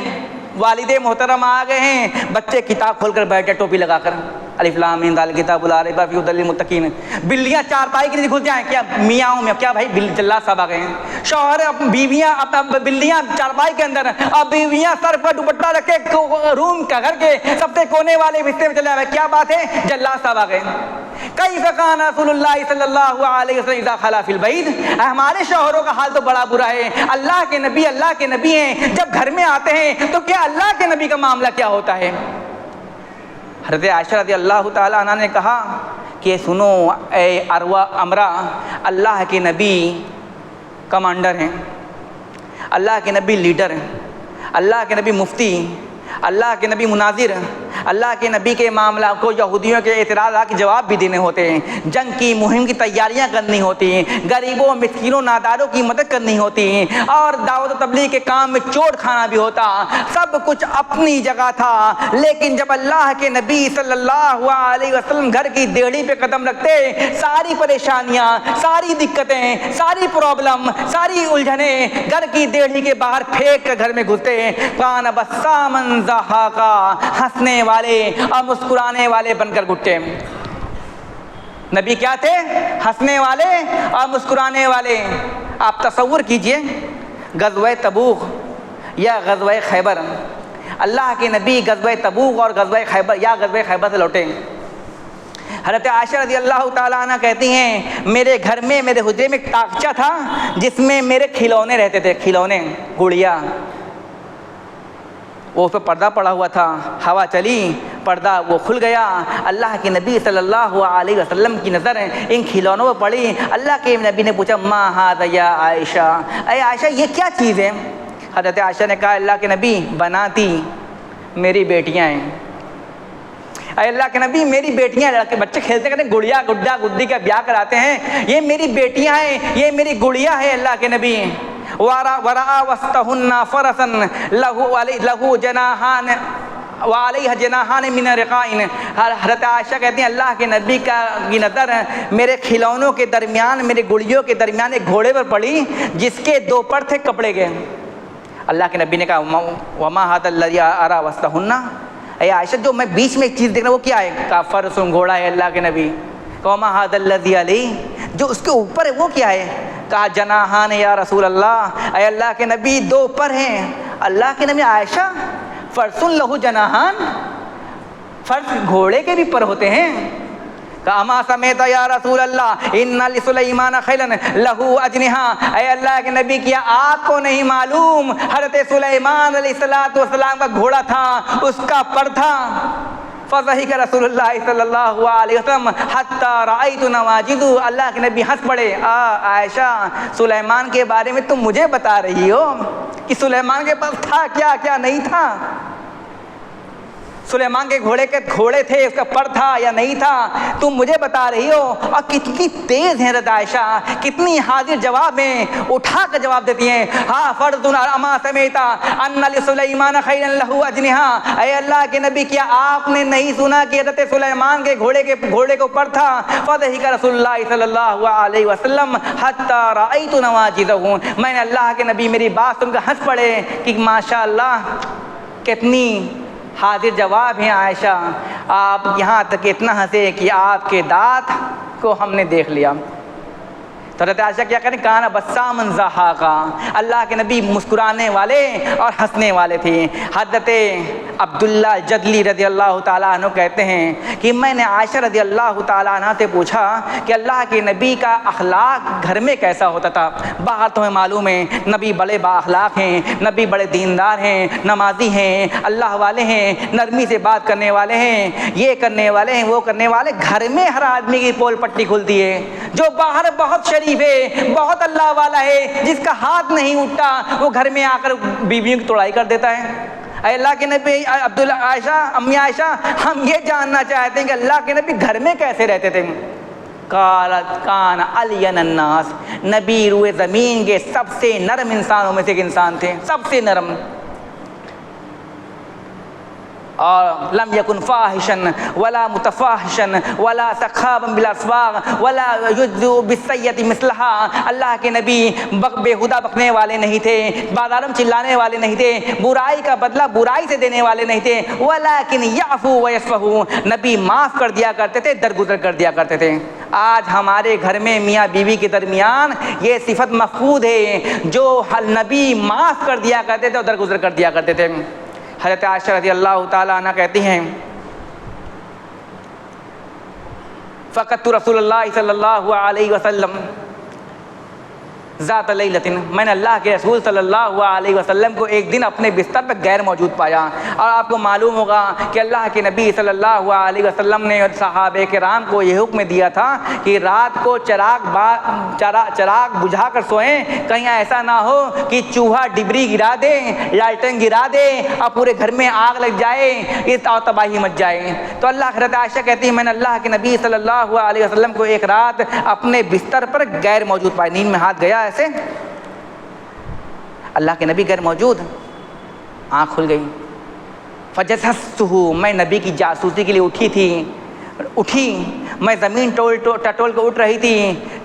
والد محترم آ گئے ہیں، بچے کتاب کھول کر بیٹھے ٹوپی لگا کر، الف لام میم ذالک الکتاب لا ریب فیہ ھدی للمتقین، بلیاں چارپائی کے نیچے گھس جائیں، کیا میاں ہوں میں، کیا بھائی جلاد صاحب آ گئے ہیں، شوہر بیویاں بلیاں چارپائی کے اندر اور بیویاں سر پر دوپٹہ رکھ کے روم کا گھر کے سب سے کونے والے حصے میں چلے آئے، کیا بات ہے، جلاد صاحب آ گئے۔ کیف کان رسول اللہ صلی اللہ علیہ وسلم اذا خلا فی البیت، ہمارے شوہروں کا حال تو بڑا برا ہے، اللہ کے نبی ہیں، جب گھر میں آتے ہیں تو کیا اللہ کے نبی کا معاملہ کیا ہوتا ہے؟ حضرت عائشہ رضی اللہ تعالیٰ عنہ نے کہا کہ سنو اے عمرہ، اللہ کے نبی کمانڈر ہیں، اللہ کے نبی لیڈر ہیں، اللہ کے نبی مفتی، اللہ کے نبی مناظر، اللہ کے نبی کے معاملہ کو یہودیوں کے اعتراضات کے جواب بھی دینے ہوتے ہیں، جنگ کی مہم کی تیاریاں کرنی ہوتی ہیں، غریبوں مسکینوں ناداروں کی مدد کرنی ہوتی ہیں، اور دعوت و تبلیغ کے کام میں چوٹ کھانا بھی ہوتا، سب کچھ اپنی جگہ تھا۔ لیکن جب اللہ کے نبی صلی اللہ علیہ وسلم گھر کی دیہڑی پہ قدم رکھتے، ساری پریشانیاں، ساری دقتیں، ساری پرابلم، ساری الجھنیں گھر کی دیہڑی کے باہر پھینک کر گھر میں گھستے۔ کان بسامن ضحاکا، ہنسنے والے اور مسکرانے والے بن کر گھٹے۔ نبی کیا تھے؟ ہنسنے والے اور مسکرانے والے۔ آپ تصور کیجئے غزوہ تبوک یا غزوہ خیبر، اللہ کے نبی غزوہ تبوک اور غزوہ خیبر سے لوٹے۔ حضرت عائشہ رضی اللہ تعالیٰ عنہ کہتی ہیں میرے گھر میں، میرے حجرے میں ایک تاقچہ تھا جس میں میرے کھلونے رہتے تھے، کھلونے، گڑیا، وہ اس پہ پردہ پڑا ہوا تھا، ہوا چلی، پردہ وہ کھل گیا، اللہ کے نبی صلی اللہ علیہ وسلم کی نظر ان کھلونوں پر پڑی۔ اللہ کے نبی نے پوچھا ما ھذا یا عائشہ، اے عائشہ یہ کیا چیز ہے؟ حضرت عائشہ نے کہا اللہ کے نبی بناتی، میری بیٹیاں ہیں۔ اے اللہ کے نبی میری بیٹیاں لڑکے بچے کھیلتے کرتے گڑیا گڈا گڈی کا بیاہ کراتے ہیں، یہ میری بیٹیاں ہیں، یہ میری گڑیا ہے اللہ کے نبی۔ ورا وسطہن فرسا لہو جناحان وعلیہ جناحان من رقائن۔ حضرت عائشہ کہتی ہیں اللہ کے نبی کی نظر میرے کھلونوں کے درمیان، میرے گڑیوں کے درمیان ایک گھوڑے پر پڑی جس کے 2 پر تھے کپڑے کے۔ اللہ کے نبی نے کہا وما ھذا الذی ارى وسطہن، اے عائشہ جو میں بیچ میں ایک چیز دیکھ رہا ہوں وہ کیا ہے؟ کہا فرس، گھوڑا ہے اللہ کے نبی۔ وما ھذا الذی علیہ، جو اس کے اوپر ہے وہ کیا ہے؟ کہا جناحان یا رسول اللہ، اے اللہ کے نبی 2 پر ہیں۔ اللہ کے نبی عائشہ فرس لہو جناحان، فرس گھوڑے کے بھی پر ہوتے ہیں؟ کہا اما سمیت یا رسول اللہ ان لسلیمان خیلا لہو اجنحہ، اے اللہ کے نبی کیا آپ کو نہیں معلوم حضرت سلیمان علیہ السلام کا گھوڑا تھا، اس کا پر تھا؟ فضحک رسول اللہ صلی اللہ علیہ وسلم حتی رأیت نواجذ، اللہ کے نبی ہنس پڑے۔ عائشہ سلیمان کے بارے میں تم مجھے بتا رہی ہو کہ سلیمان کے پاس تھا کیا کیا نہیں تھا؟ سلیمان کے گھوڑے تھے، اس کا پر تھا یا نہیں تھا، تم مجھے بتا رہی ہو؟ اور کتنی تیز ہیں حضرت عائشہ، کتنی حاضر جواب ہیں، اٹھا کر جواب دیتی ہیں۔ ہاں فرض اما سمیتا ان لسلیمان خیلا لہو اجنحہ، اے اللہ کے نبی کیا آپ نے نہیں سنا کہ حضرت سلیمان کے گھوڑے کے اوپر تھا؟ فضحک رسول اللہ صلی اللہ علیہ وسلم حتی رأیت نواجذہ، میں نے اللہ کے نبی میری بات سن کر ہنس پڑے کہ ماشاءاللہ کتنی حاضر جواب ہیں عائشہ۔ آپ یہاں تک اتنا ہنسے کہ آپ کے دانت کو ہم نے دیکھ لیا۔ تو حضرت عائشہ کیا کریں؟ کانا بسامن ضحاکا، اللہ کے نبی مسکرانے والے اور ہنسنے والے تھے۔ حضرت عبداللہ جدلی رضی اللہ تعالیٰ عنہ کہتے ہیں کہ میں نے عائشہ رضی اللہ تعالیٰ عنہ سے پوچھا کہ اللہ کے نبی کا اخلاق گھر میں کیسا ہوتا تھا؟ باہر تو ہمیں معلوم ہے نبی بڑے با اخلاق ہیں، نبی بڑے دیندار ہیں، نمازی ہیں، اللہ والے ہیں، نرمی سے بات کرنے والے ہیں، یہ کرنے والے ہیں، وہ کرنے والے۔ گھر میں ہر آدمی کی پول پٹی کھلتی ہے، جو باہر بہت شریف ہے، بہت اللہ والا ہے، جس کا ہاتھ نہیں اٹھتا، وہ گھر میں آ کر بیویوں کی توڑائی کر دیتا ہے۔ اے اللہ کے نبی عبداللہ عائشہ امی عائشہ ہم یہ جاننا چاہتے ہیں کہ اللہ کے نبی گھر میں کیسے رہتے تھے؟ قالت کان الین الناس، نبی روئے زمین کے سب سے نرم انسانوں میں سے ایک انسان تھے، سب سے نرم۔ اور لم یکن فاحشا ولا متفاحشا ولا سخابا بالاسواق ولا یجزو بالسیئۃ مثلها، اللہ کے نبی بےہودہ بکنے والے نہیں تھے، بازاروں میں چلانے والے نہیں تھے، برائی کا بدلہ برائی سے دینے والے نہیں تھے، ولکن یعفو ویصفح، نبی معاف کر دیا کرتے تھے، درگزر کر دیا کرتے تھے۔ آج ہمارے گھر میں میاں بیوی کے درمیان یہ صفت مفقود ہے، جو نبی معاف کر دیا کرتے تھے اور درگزر کر دیا کرتے تھے۔ حضرت عائشہ رضی اللہ تعالیٰ عنہ کہتی ہیں فقدت رسول اللہ صلی اللہ علیہ وسلم ذات لیلۃ، میں نے اللہ کے رسول صلی اللہ علیہ وسلم کو ایک دن اپنے بستر پر غیر موجود پایا۔ اور آپ کو معلوم ہوگا کہ اللہ کے نبی صلی اللہ علیہ وسلم نے صحابہ کرام کو یہ حکم دیا تھا کہ رات کو چراغ بجھا کر سوئیں، کہیں ایسا نہ ہو کہ چوہا ڈبری گرا دے، لالٹین گرا دے اور پورے گھر میں آگ لگ جائے اور تباہی مچ جائے۔ تو حضرت عائشہ کہتی ہے میں نے اللہ کے نبی صلی اللہ علیہ وسلم کو ایک رات اپنے بستر پر غیر موجود پایا، نیند میں ہاتھ گیا ایسے، اللہ کے نبی غیر موجود، آنکھ کھل گئی۔ فجسستہ، میں نبی کی جاسوسی کے لیے اٹھی، میں زمین ٹول کے اٹھ رہی تھی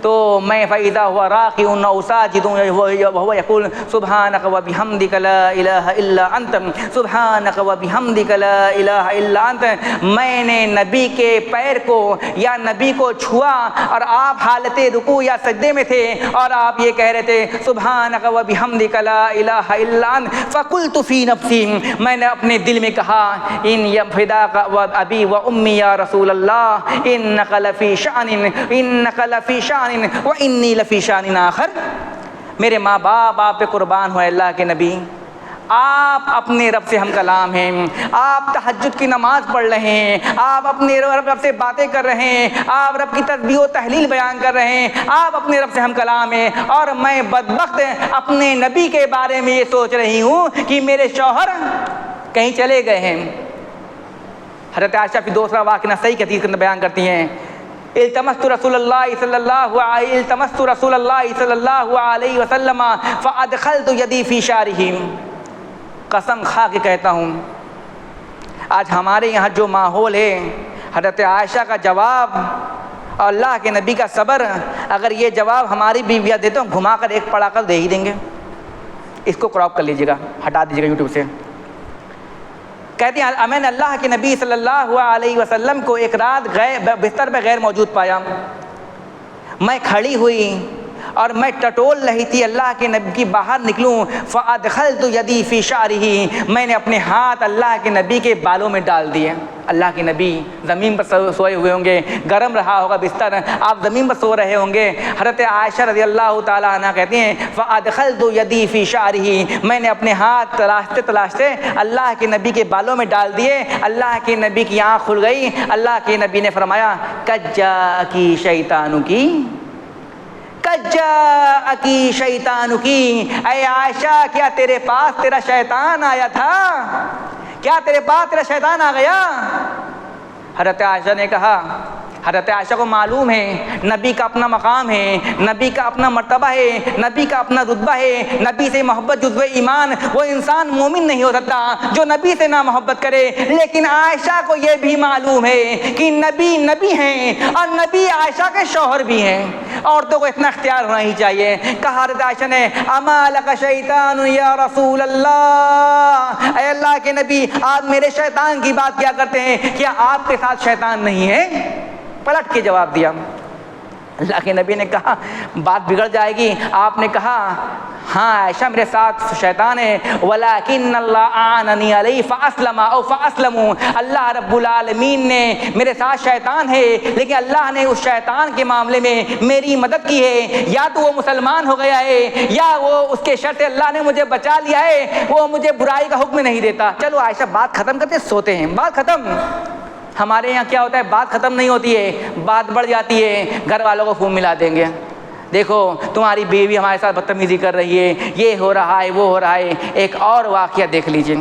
تو میں فَإِذَا هُوَ رَاقِعٌ أَوْ سَاجِدٌ وَهُوَ يَقُولُ سُبْحَانَكَ وَبِحَمْدِكَ لَا إِلَٰهَ إِلَّا أَنْتَ سُبْحَانَكَ وَبِحَمْدِكَ لَا إِلَٰهَ إِلَّا أَنْتَ۔ میں نے نبی کے پیر کو یا نبی کو چھوا اور آپ حالت رکوع یا سجدے میں تھے اور آپ یہ کہہ رہے تھے سبحانک وبحمدک لا الہ الا انت، فقلت فی نفسی، میں نے اپنے دل میں کہا ان فداک ابی و امی یا رسول اللہ انک لفی شأن وانی لفی شأن آخر، میرے ماں باپ آپ پہ قربان ہوئے اللہ کے نبی، آپ اپنے رب سے ہم کلام ہیں، آپ تہجد کی نماز پڑھ رہے ہیں، آپ اپنے رب سے باتیں کر رہے ہیں، آپ رب کی تسبیح و تحلیل بیان کر رہے ہیں، آپ اپنے رب سے ہم کلام ہیں، اور میں بدبخت اپنے نبی کے بارے میں یہ سوچ رہی ہوں کہ میرے شوہر کہیں چلے گئے ہیں۔ حضرت عائشہ پھر دوسرا واقعہ صحیح کے حدیث کے اندر بیان کرتی ہیں، التمست رسول اللہ صلی اللہ علیہ وسلم فادخلت یدی فی شعرہ، قسم کھا کے کہتا ہوں آج ہمارے یہاں جو ماحول ہے، حضرت عائشہ کا جواب اور اللہ کے نبی کا صبر، اگر یہ جواب ہماری بیویاں دیتے ہیں گھما کر ایک پڑا کر دے ہی دیں گے۔ اس کو کراپ کر لیجیے گا، ہٹا دیجیے گا یوٹیوب سے۔ کہتے ہیں میں نے اللہ کے نبی صلی اللہ علیہ وسلم کو ایک رات بستر پہ غیر موجود پایا، میں کھڑی ہوئی اور میں ٹٹول رہی تھی اللہ کے نبی کی باہر نکلوں، فادخلت یدی فی شعرہ، میں نے اپنے ہاتھ اللہ کے نبی کے بالوں میں ڈال دیے۔ اللہ کے نبی زمین پر سوئے ہوئے ہوں گے، گرم رہا ہوگا بستر، آپ زمین پر سو رہے ہوں گے۔ حضرت عائشہ رضی اللہ تعالیٰ عنہ کہتی ہیں فادخلت یدی فی شعرہ، میں نے اپنے ہاتھ تلاشتے تلاشتے اللہ کے نبی کے بالوں میں ڈال دیے۔ اللہ کے نبی کی آنکھ کھل گئی، اللہ کے نبی نے فرمایا قد جاءکی شیطان کی، قد جاءکی شیطان کی، اے عائشہ کیا تیرے پاس تیرا شیطان آیا تھا؟ کیا تیرے پاس تیرا شیطان آ گیا؟ حضرت عائشہ نے کہا، حضرت عائشہ کو معلوم ہے نبی کا اپنا مقام ہے، نبی کا اپنا مرتبہ ہے، نبی کا اپنا رتبہ ہے، نبی سے محبت جزو ایمان، وہ انسان مومن نہیں ہو سکتا جو نبی سے نہ محبت کرے۔ لیکن عائشہ کو یہ بھی معلوم ہے کہ نبی نبی ہیں اور نبی عائشہ کے شوہر بھی ہیں، عورتوں کو اتنا اختیار ہونا ہی چاہیے۔ کہا حضرت عائشہ نے اما لک شیطان یا رسول اللہ، اے اللہ کے نبی آپ میرے شیطان کی بات کیا کرتے ہیں، کیا آپ کے ساتھ شیطان نہیں ہے؟ پلٹ کے جواب دیا۔ اللہ کے نبی نے کہا بات بگڑ جائے گی۔ آپ نے کہا ہاں عائشہ میرے ساتھ شیطان ہے، ولیکن اللہ اعاننی علیہ فاسلم او فاسلموا، اللہ رب العالمین نے میرے ساتھ شیطان ہے لیکن اللہ نے اس شیطان کے معاملے میں میری مدد کی ہے، یا تو وہ مسلمان ہو گیا ہے یا وہ اس کے شر سے اللہ نے مجھے بچا لیا ہے، وہ مجھے برائی کا حکم نہیں دیتا۔ چلو عائشہ بات ختم کرتے سوتے ہیں، بات ختم۔ ہمارے یہاں کیا ہوتا ہے، بات ختم نہیں ہوتی ہے، بات بڑھ جاتی ہے، گھر والوں کو فون ملا دیں گے، دیکھو تمہاری بیوی ہمارے ساتھ بدتمیزی کر رہی ہے، یہ ہو رہا ہے وہ ہو رہا ہے۔ ایک اور واقعہ دیکھ لیجیے،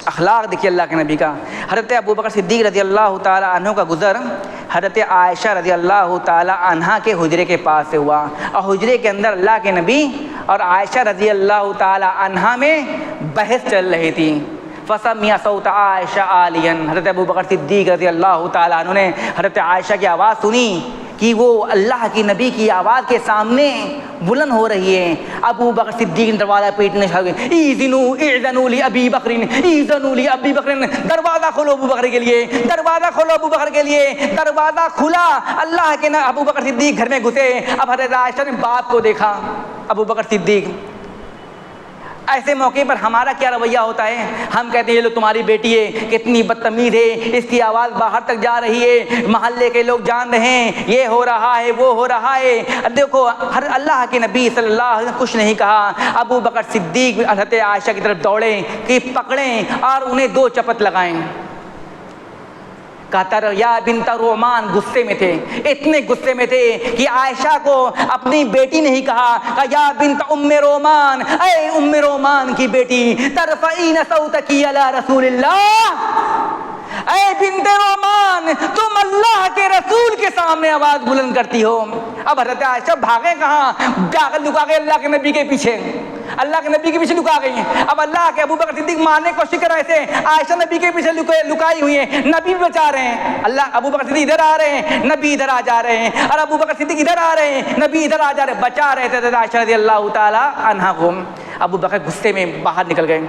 اخلاق دیکھیے اللہ کے نبی کا۔ حضرت ابو بکر صدیق رضی اللہ تعالیٰ عنہ کا گزر حضرت عائشہ رضی اللہ تعالیٰ عنہ کے حجرے کے پاس سے ہوا، اور حجرے کے اندر اللہ کے نبی اور عائشہ رضی اللہ تعالیٰ عنہ میں بحث چل رہی تھی۔ فسمع صوت عائشہ عالیا، حضرت ابو بکر صدیق رضی اللہ تعالیٰ عنہ نے حضرت عائشہ کی آواز سنی کہ وہ اللہ کی نبی کی آواز کے سامنے بلند ہو رہی ہے۔ ابو بکر صدیق نے دروازہ پیٹنے لگے، اذنوا لابی بکر، اذنوا لابی بکر، دروازہ کھولو ابو بکر کے لیے، دروازہ کھولو ابو بکر کے لیے۔ دروازہ کھلا، اللہ کے ابو بکر صدیق گھر میں گھسے۔ اب حضرت عائشہ نے باپ کو دیکھا، ابو بکر صدیق۔ ایسے موقع پر ہمارا کیا رویہ ہوتا ہے؟ ہم کہتے ہیں یہ لو تمہاری بیٹی ہے، کتنی بدتمیز ہے، اس کی آواز باہر تک جا رہی ہے، محلے کے لوگ جان رہے ہیں، یہ ہو رہا ہے وہ ہو رہا ہے۔ دیکھو ہر اللہ کے نبی صلی اللہ علیہ وسلم کچھ نہیں کہا۔ ابو بکر صدیق حضرت عائشہ کی طرف دوڑے کہ پکڑیں اور انہیں دو چپت لگائیں۔ کہتا یا بنت رومان، غصے میں تھے، اتنے غصے میں تھے کہ عائشہ کو اپنی بیٹی نہیں کہا، کہا یا بنت ام رومان، اے ام رومان کی بیٹی، ترفعین صوتکی علی رسول اللہ، اے بنت رومان تم اللہ کے رسول کے سامنے آواز بلند کرتی ہو۔ اب حضرت عائشہ بھاگے کہاں؟ لکا گئے اللہ کے نبی کے پیچھے، اللہ کے نبی کے پیچھے لکا گئی ہیں۔ اب اللہ کے ابو بکر صدیق مارنے کی کوشش کر رہے تھے، عائشہ نبی کے پیچھے لکائی ہوئی ہیں، نبی بھی بچا رہے ہیں۔ اللہ ابو بکر صدیق ادھر آ رہے ہیں، نبی ادھر آ جا رہے ہیں، اور ابو بکر صدیق ادھر آ رہے ہیں، نبی ادھر آ جا رہے ہیں، بچا رہے تھے عائشہ رضی اللہ تعالی عنہا کو۔ ابو بکر غصے میں باہر نکل گئے،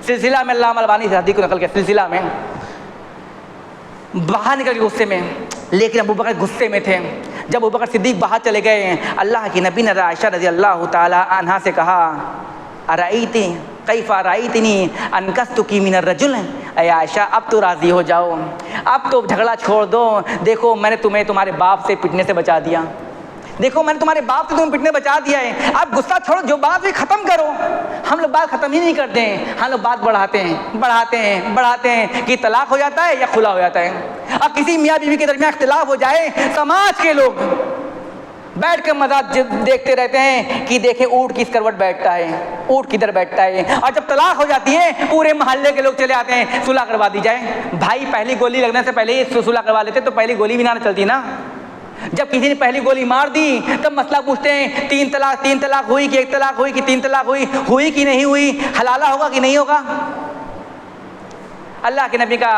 سلسلہ میں علامہ البانی سے حدیث کو نقل کیا، سلسلہ میں باہر نکل کے غصے میں، لیکن ابو بکر غصے میں تھے۔ جب ابو بکر صدیق باہر چلے گئے، اللہ کی نبی نے عائشہ رضی اللہ تعالی عنہا سے کہا ارائیتی کیف رأیتنی انکستکی من الرجل، اے عائشہ اب تو راضی ہو جاؤ، اب تو جھگڑا چھوڑ دو، دیکھو میں نے تمہیں تمہارے باپ سے پٹنے سے بچا دیا، دیکھو میں نے تمہارے باپ سے تمہیں پٹنے بچا دیا ہے، اب غصہ چھوڑو، جو بات بھی ختم کرو۔ ہم لوگ بات ختم ہی نہیں کرتے ہیں، ہم لوگ بات بڑھاتے ہیں کہ طلاق ہو جاتا ہے یا خلا ہو جاتا ہے، اور کسی میاں بیوی کے درمیان اختلاف ہو جائے، سماج کے لوگ بیٹھ کے مزہ دیکھتے رہتے ہیں کہ دیکھیں اونٹ کس کروٹ بیٹھتا ہے، اونٹ کدھر بیٹھتا ہے، اور جب طلاق ہو جاتی ہے پورے محلے کے لوگ چلے آتے ہیں صلح کروا دی جائے۔ بھائی پہلی گولی لگنے سے پہلے ہی صلح کروا لیتے تو پہلی گولی بھی نہ چلتی نا۔ جب کسی نے پہلی گولی مار دی تب مسئلہ پوچھتے ہیں تین طلاق ہوئی کہ ایک طلاق ہوئی کہ تین طلاق ہوئی کہ نہیں ہوئی، حلالہ ہوگا کہ نہیں ہوگا۔ اللہ کے نبی کا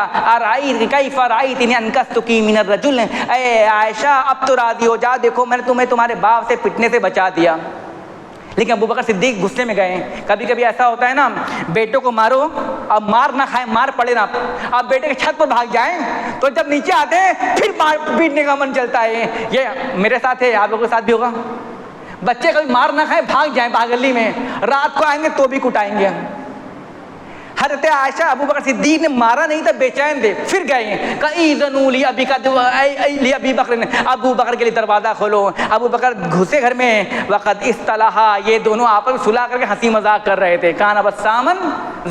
کیف رأیتنی انکستکی من الرجل، اے عائشہ اب تو راضی ہو جا، دیکھو میں نے تمہیں تمہارے باپ سے پٹنے سے بچا دیا۔ لیکن ابو بکر صدیق غصے میں گئے۔ کبھی کبھی ایسا ہوتا ہے نا، بیٹوں کو مارو، اب مار نہ کھائے، مار پڑے نا، اب بیٹے کے چھت پر بھاگ جائیں تو جب نیچے آتے ہیں پھر مار پیٹنے کا من چلتا ہے۔ یہ میرے ساتھ ہے، آپ لوگوں کے ساتھ بھی ہوگا۔ بچے کبھی مار نہ کھائیں، بھاگ جائیں باغلی میں، رات کو آئیں گے تو بھی کٹائیں گے۔ حضرت عائشہ ابو بکر صدیق نے مارا نہیں تھا، بے چین تھے، پھر گئے کہ ایذنوا لی ابی بکر، ابو بکر کے لیے دروازہ کھولو۔ ابو بکر گھسے گھر میں، وقد اصطلحا، یہ دونوں آپس میں صلح کر کے ہنسی مذاق کر رہے تھے۔ کان بسامن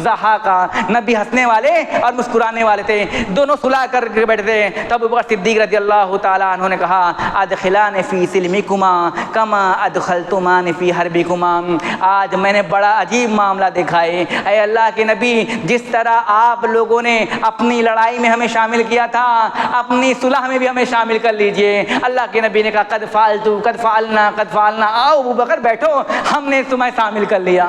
ضحاکا، نبی ہنسنے والے اور مسکرانے والے تھے، دونوں صلح کر کے بیٹھے تھے۔ تب ابو بکر صدیق رضی اللہ تعالیٰ عنہ نے کہا ادخلان فی سلمکما کما ادخلتمان فی حربکما، آج میں نے بڑا عجیب معاملہ دیکھا ہے، اے اللہ کے نبی، جس طرح آپ لوگوں نے اپنی لڑائی میں ہمیں شامل کیا تھا، اپنی صلح میں بھی ہمیں شامل کر لیجئے۔ اللہ کے نبی نے کہا قد فعلنا، آؤ ابو بکر بیٹھو، ہم نے تمہیں شامل کر لیا۔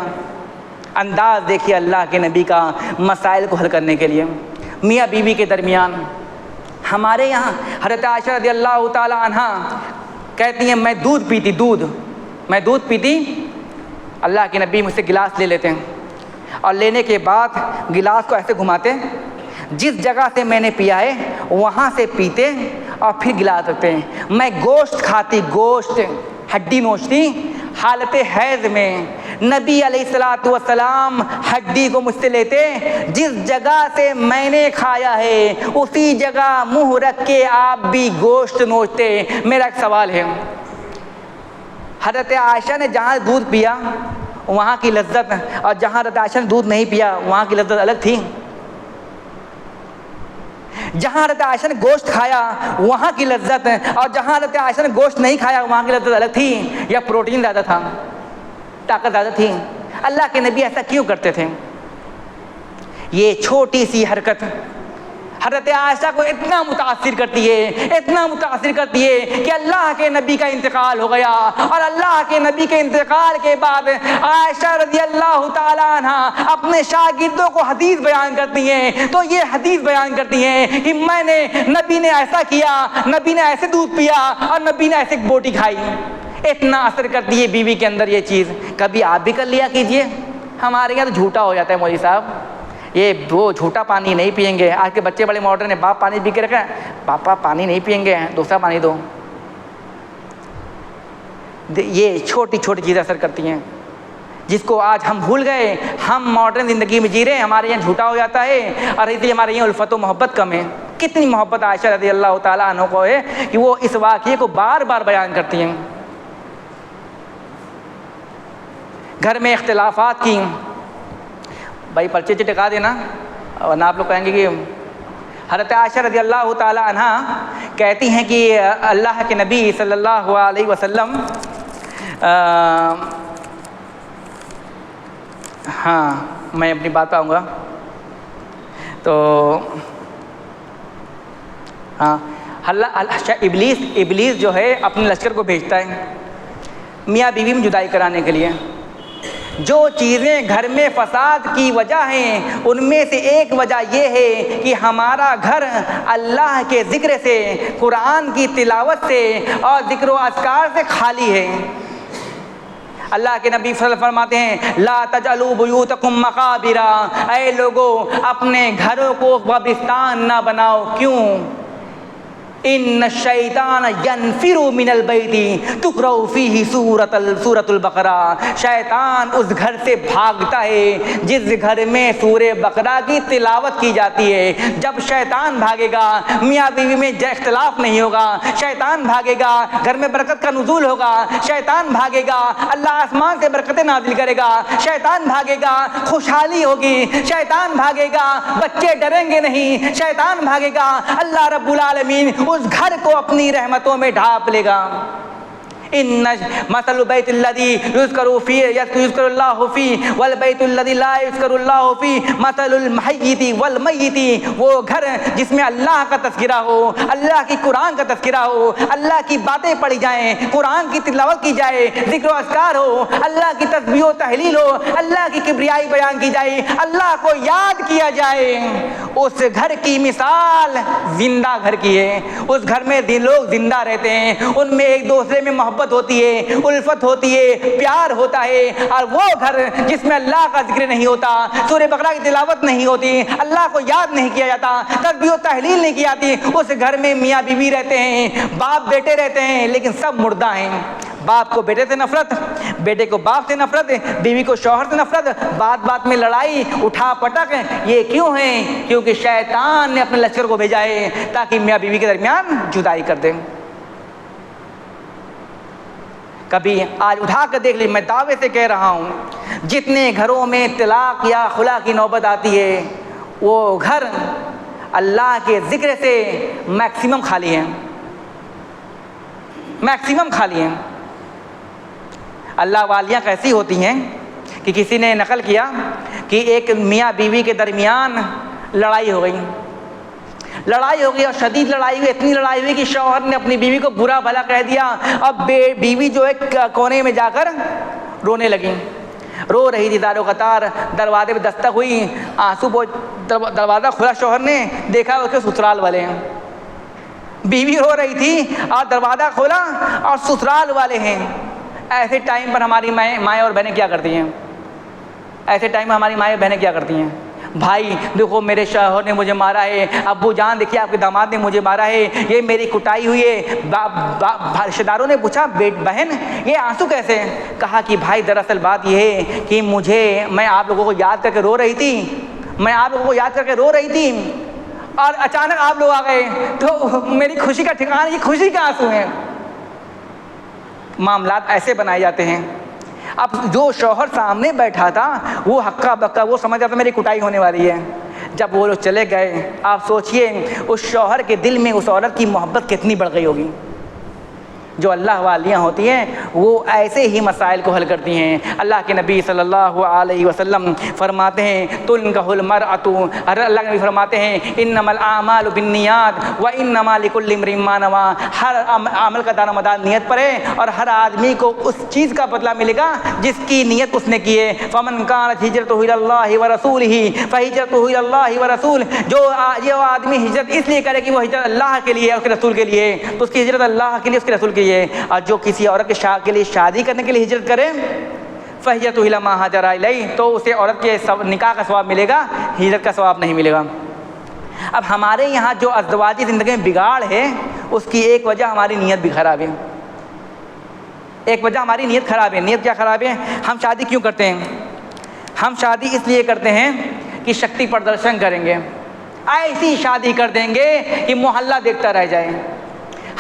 انداز دیکھیے اللہ کے نبی کا مسائل کو حل کرنے کے لیے۔ میاں بیوی کے درمیان ہمارے یہاں حضرت عائشہ رضی اللہ تعالی عنہا کہتی ہیں میں دودھ پیتی، اللہ کے نبی مجھ سے گلاس لے لیتے ہیں اور لینے کے بعد گلاس کو ایسے گھماتے، جس جگہ سے میں نے پیا ہے وہاں سے پیتے اور پھر گلاس رکھتے ہیں۔ میں گوشت کھاتی، گوشت ہڈی نوچتی حالت حیض میں، نبی علیہ الصلوۃ والسلام ہڈی کو مجھ سے لیتے، جس جگہ سے میں نے کھایا ہے اسی جگہ منہ رکھ کے آپ بھی گوشت نوچتے۔ میرا ایک سوال ہے، حضرت عائشہ نے جہاں دودھ پیا وہاں کی لذت اور جہاں حضرت عائشہ نے دودھ نہیں پیا وہاں کی لذت الگ تھی؟ جہاں حضرت عائشہ نے گوشت کھایا وہاں کی لذت اور جہاں حضرت عائشہ نے گوشت نہیں کھایا وہاں کی لذت الگ تھی؟ یا پروٹین زیادہ تھا، طاقت زیادہ تھی؟ اللہ کے نبی ایسا کیوں کرتے تھے؟ یہ چھوٹی سی حرکت حضرت عائشہ کو اتنا متاثر کرتی ہے کہ اللہ کے نبی کا انتقال ہو گیا، اور اللہ کے نبی کے انتقال کے بعد عائشہ رضی اللہ تعالیٰ عنہ اپنے شاگردوں کو حدیث بیان کرتی ہیں، تو یہ حدیث بیان کرتی ہیں کہ نبی نے ایسا کیا، نبی نے ایسے دودھ پیا اور نبی نے ایسے بوٹی کھائی۔ اتنا اثر کرتی ہے بیوی کے اندر یہ چیز۔ کبھی آپ بھی کر لیا کیجئے۔ ہمارے یہاں تو جھوٹا ہو جاتا ہے مولوی صاحب، یہ وہ جھوٹا پانی نہیں پیئیں گے۔ آج کے بچے بڑے ماڈرن ہیں، باپ پانی پی کے رکھا ہے، پاپا پانی نہیں پیئیں گے، دوسرا پانی دو۔ یہ چھوٹی چھوٹی چیزیں اثر کرتی ہیں جس کو آج ہم بھول گئے۔ ہم ماڈرن زندگی میں جی رہے ہیں، ہمارے یہاں جھوٹا ہو جاتا ہے، اور اس لیے ہمارے یہاں الفت و محبت کم ہے۔ کتنی محبت عائشہ رضی اللہ تعالیٰ عنہ کو ہے کہ وہ اس واقعے کو بار بار بیان کرتی ہیں۔ گھر میں اختلافات کی، بھائی پرچے ٹکا دینا ورنہ آپ لوگ کہیں گے کہ حضرت عائشہ رضی اللہ تعالی عنہ کہتی ہیں کہ اللہ کے نبی صلی اللہ علیہ وسلم ہاں میں اپنی بات پہ آؤں گا تو ہاں ابلیس جو ہے اپنے لشکر کو بھیجتا ہے میاں بیوی میں جدائی کرانے کے لیے۔ جو چیزیں گھر میں فساد کی وجہ ہیں ان میں سے ایک وجہ یہ ہے کہ ہمارا گھر اللہ کے ذکر سے، قرآن کی تلاوت سے اور ذکر و اذکار سے خالی ہے۔ اللہ کے نبی صلی اللہ علیہ وسلم فرماتے ہیں لا تجعلوا بیوتکم مقابر، اے لوگو اپنے گھروں کو قبرستان نہ بناؤ۔ کیوں؟ ان الشیطان ینفر من البیت تقرأ فیہ سورۃ البقرہ، شیطان اس گھر سے بھاگتا ہے جس گھر میں سورہ بقرہ کی تلاوت کی جاتی ہے۔ جب شیطان بھاگے گا میاں بیوی میں اختلاف نہیں ہوگا، شیطان بھاگے گا گھر میں برکت کا نزول ہوگا، شیطان بھاگے گا اللہ آسمان سے برکتیں نازل کرے گا، شیطان بھاگے گا خوشحالی ہوگی، شیطان بھاگے گا بچے ڈریں گے نہیں، شیطان بھاگے گا اللہ رب العالمین اس گھر کو اپنی رحمتوں میں ڈھانپ لے گا۔ ان مثل بیت الذی یذکر اللہ فیہ والبیت الذی لا یذکر اللہ فیہ مثل المیت والمیت، وہ گھر جس میں اللہ کا تذکرہ ہو، اللہ کی قرآن کا تذکرہ ہو، اللہ کی باتیں پڑھی جائیں، قرآن کی تلاوت کی جائے، ذکر و اذکار ہو، اللہ کی تسبیح و تحلیل ہو، اللہ کی کبریائی بیان کی جائے، اللہ کو یاد کیا جائے، اس گھر کی مثال زندہ گھر کی ہے۔ اس گھر میں لوگ زندہ رہتے ہیں، ان میں ایک دوسرے میں محبت ہوتی ہے، الفت ہوتی ہے، پیار ہوتا ہے۔ اور وہ گھر جس میں اللہ کا ذکر نہیں ہوتا، سورہ بقرہ کی تلاوت نہیں ہوتی، اللہ کو یاد نہیں کیا جاتا، تسبیح و تحلیل نہیں کی جاتی، اس گھر میں میاں بیوی رہتے ہیں، باپ بیٹے رہتے ہیں، لیکن سب مردہ ہیں۔ باپ کو بیٹے سے نفرت، بیٹے کو باپ سے نفرت، بیوی کو شوہر سے نفرت، بات بات میں لڑائی، اٹھا پٹک۔ یہ کیوں ہے؟ کیونکہ شیطان نے اپنے لشکر کو بھیجا ہے تاکہ میاں بیوی کے درمیان جدائی کر دیں۔ کبھی آج اٹھا کر دیکھ لی، میں دعوے سے کہہ رہا ہوں، جتنے گھروں میں طلاق یا خلا کی نوبت آتی ہے، وہ گھر اللہ کے ذکر سے میکسیمم خالی ہیں، میکسیمم خالی ہیں۔ اللہ والیاں کیسی ہوتی ہیں کہ کسی نے نقل کیا کہ ایک میاں بیوی کے درمیان لڑائی ہو گئی اور شدید لڑائی ہوئی، اتنی لڑائی ہوئی کہ شوہر نے اپنی بیوی کو برا بھلا کہہ دیا۔ اب بیوی جو ایک کونے میں جا کر رونے لگی، رو رہی تھی دارو قطار، دروازے پہ دستک ہوئی، آنسو دروازہ کھلا، شوہر نے دیکھا اس کے سسرال والے ہیں۔ بیوی رو رہی تھی اور دروازہ کھولا اور سسرال والے ہیں۔ ایسے ٹائم پر ہماری مائیں اور بہنیں کیا کرتی ہیں؟ ایسے ٹائم میں ہماری مائیں بہنیں کیا کرتی ہیں؟ بھائی دیکھو میرے شوہر نے مجھے مارا ہے، ابو جان دیکھیے آپ کے داماد نے مجھے مارا ہے، یہ میری کٹائی ہوئی ہے۔ رشتہ داروں نے پوچھا بہن یہ آنسو کیسے ہیں؟ کہا کہ بھائی دراصل بات یہ ہے کہ میں آپ لوگوں کو یاد کر کے رو رہی تھی، اور اچانک آپ لوگ آ گئے تو میری خوشی کا ٹھکانا، یہ خوشی کا آنسو ہیں۔ معاملات ایسے بنائے جاتے ہیں۔ اب جو شوہر سامنے بیٹھا تھا وہ ہکا بکا، وہ سمجھ آتا میری کٹائی ہونے والی ہے۔ جب وہ لوگ چلے گئے، آپ سوچئے اس شوہر کے دل میں اس عورت کی محبت کتنی بڑھ گئی ہوگی۔ جو اللہ والیاں ہوتی ہیں وہ ایسے ہی مسائل کو حل کرتی ہیں۔ اللہ کے نبی صلی اللہ علیہ وسلم فرماتے ہیں تنکح المرأۃ، اللہ کے نبی فرماتے ہیں انما الاعمال بالنیات وانما لکل امرئ ما نوى، ہر عمل کا دار و مدار نیت پر ہے اور ہر آدمی کو اس چیز کا بدلہ ملے گا جس کی نیت اس نے کی ہے۔ فمن كانت ہجرتہ الی اللہ ورسولہ فہجرتہ الی اللہ ورسولہ، جو آدمی ہجرت اس لیے کرے کہ وہ ہجرت اللہ کے لیے اور اس کے رسول کے لیے، تو اس کی ہجرت اللہ کے لیے اس کے رسول کے لیے۔ اور جو کسی عورت کے لیے شادی کرنے کے لیے ہجرت کرے فہجرتہ الی ما ہاجر الیہ، تو اسے عورت کے نکاح کا ثواب ملے گا، ہجرت کا ثواب نہیں ملے گا۔ اب ہمارے یہاں جو ازدواجی زندگی میں بگاڑ ہے اس کی ایک وجہ ہماری نیت بھی خراب ہے۔ ایک وجہ ہماری نیت خراب ہے۔ نیت کیا خراب ہے؟ ہم شادی کیوں کرتے ہیں؟ ہم شادی اس لیے کرتے ہیں کہ شکتی پردرشن کریں گے، ایسی شادی کر دیں گے کہ محلہ دیکھتا رہ جائے۔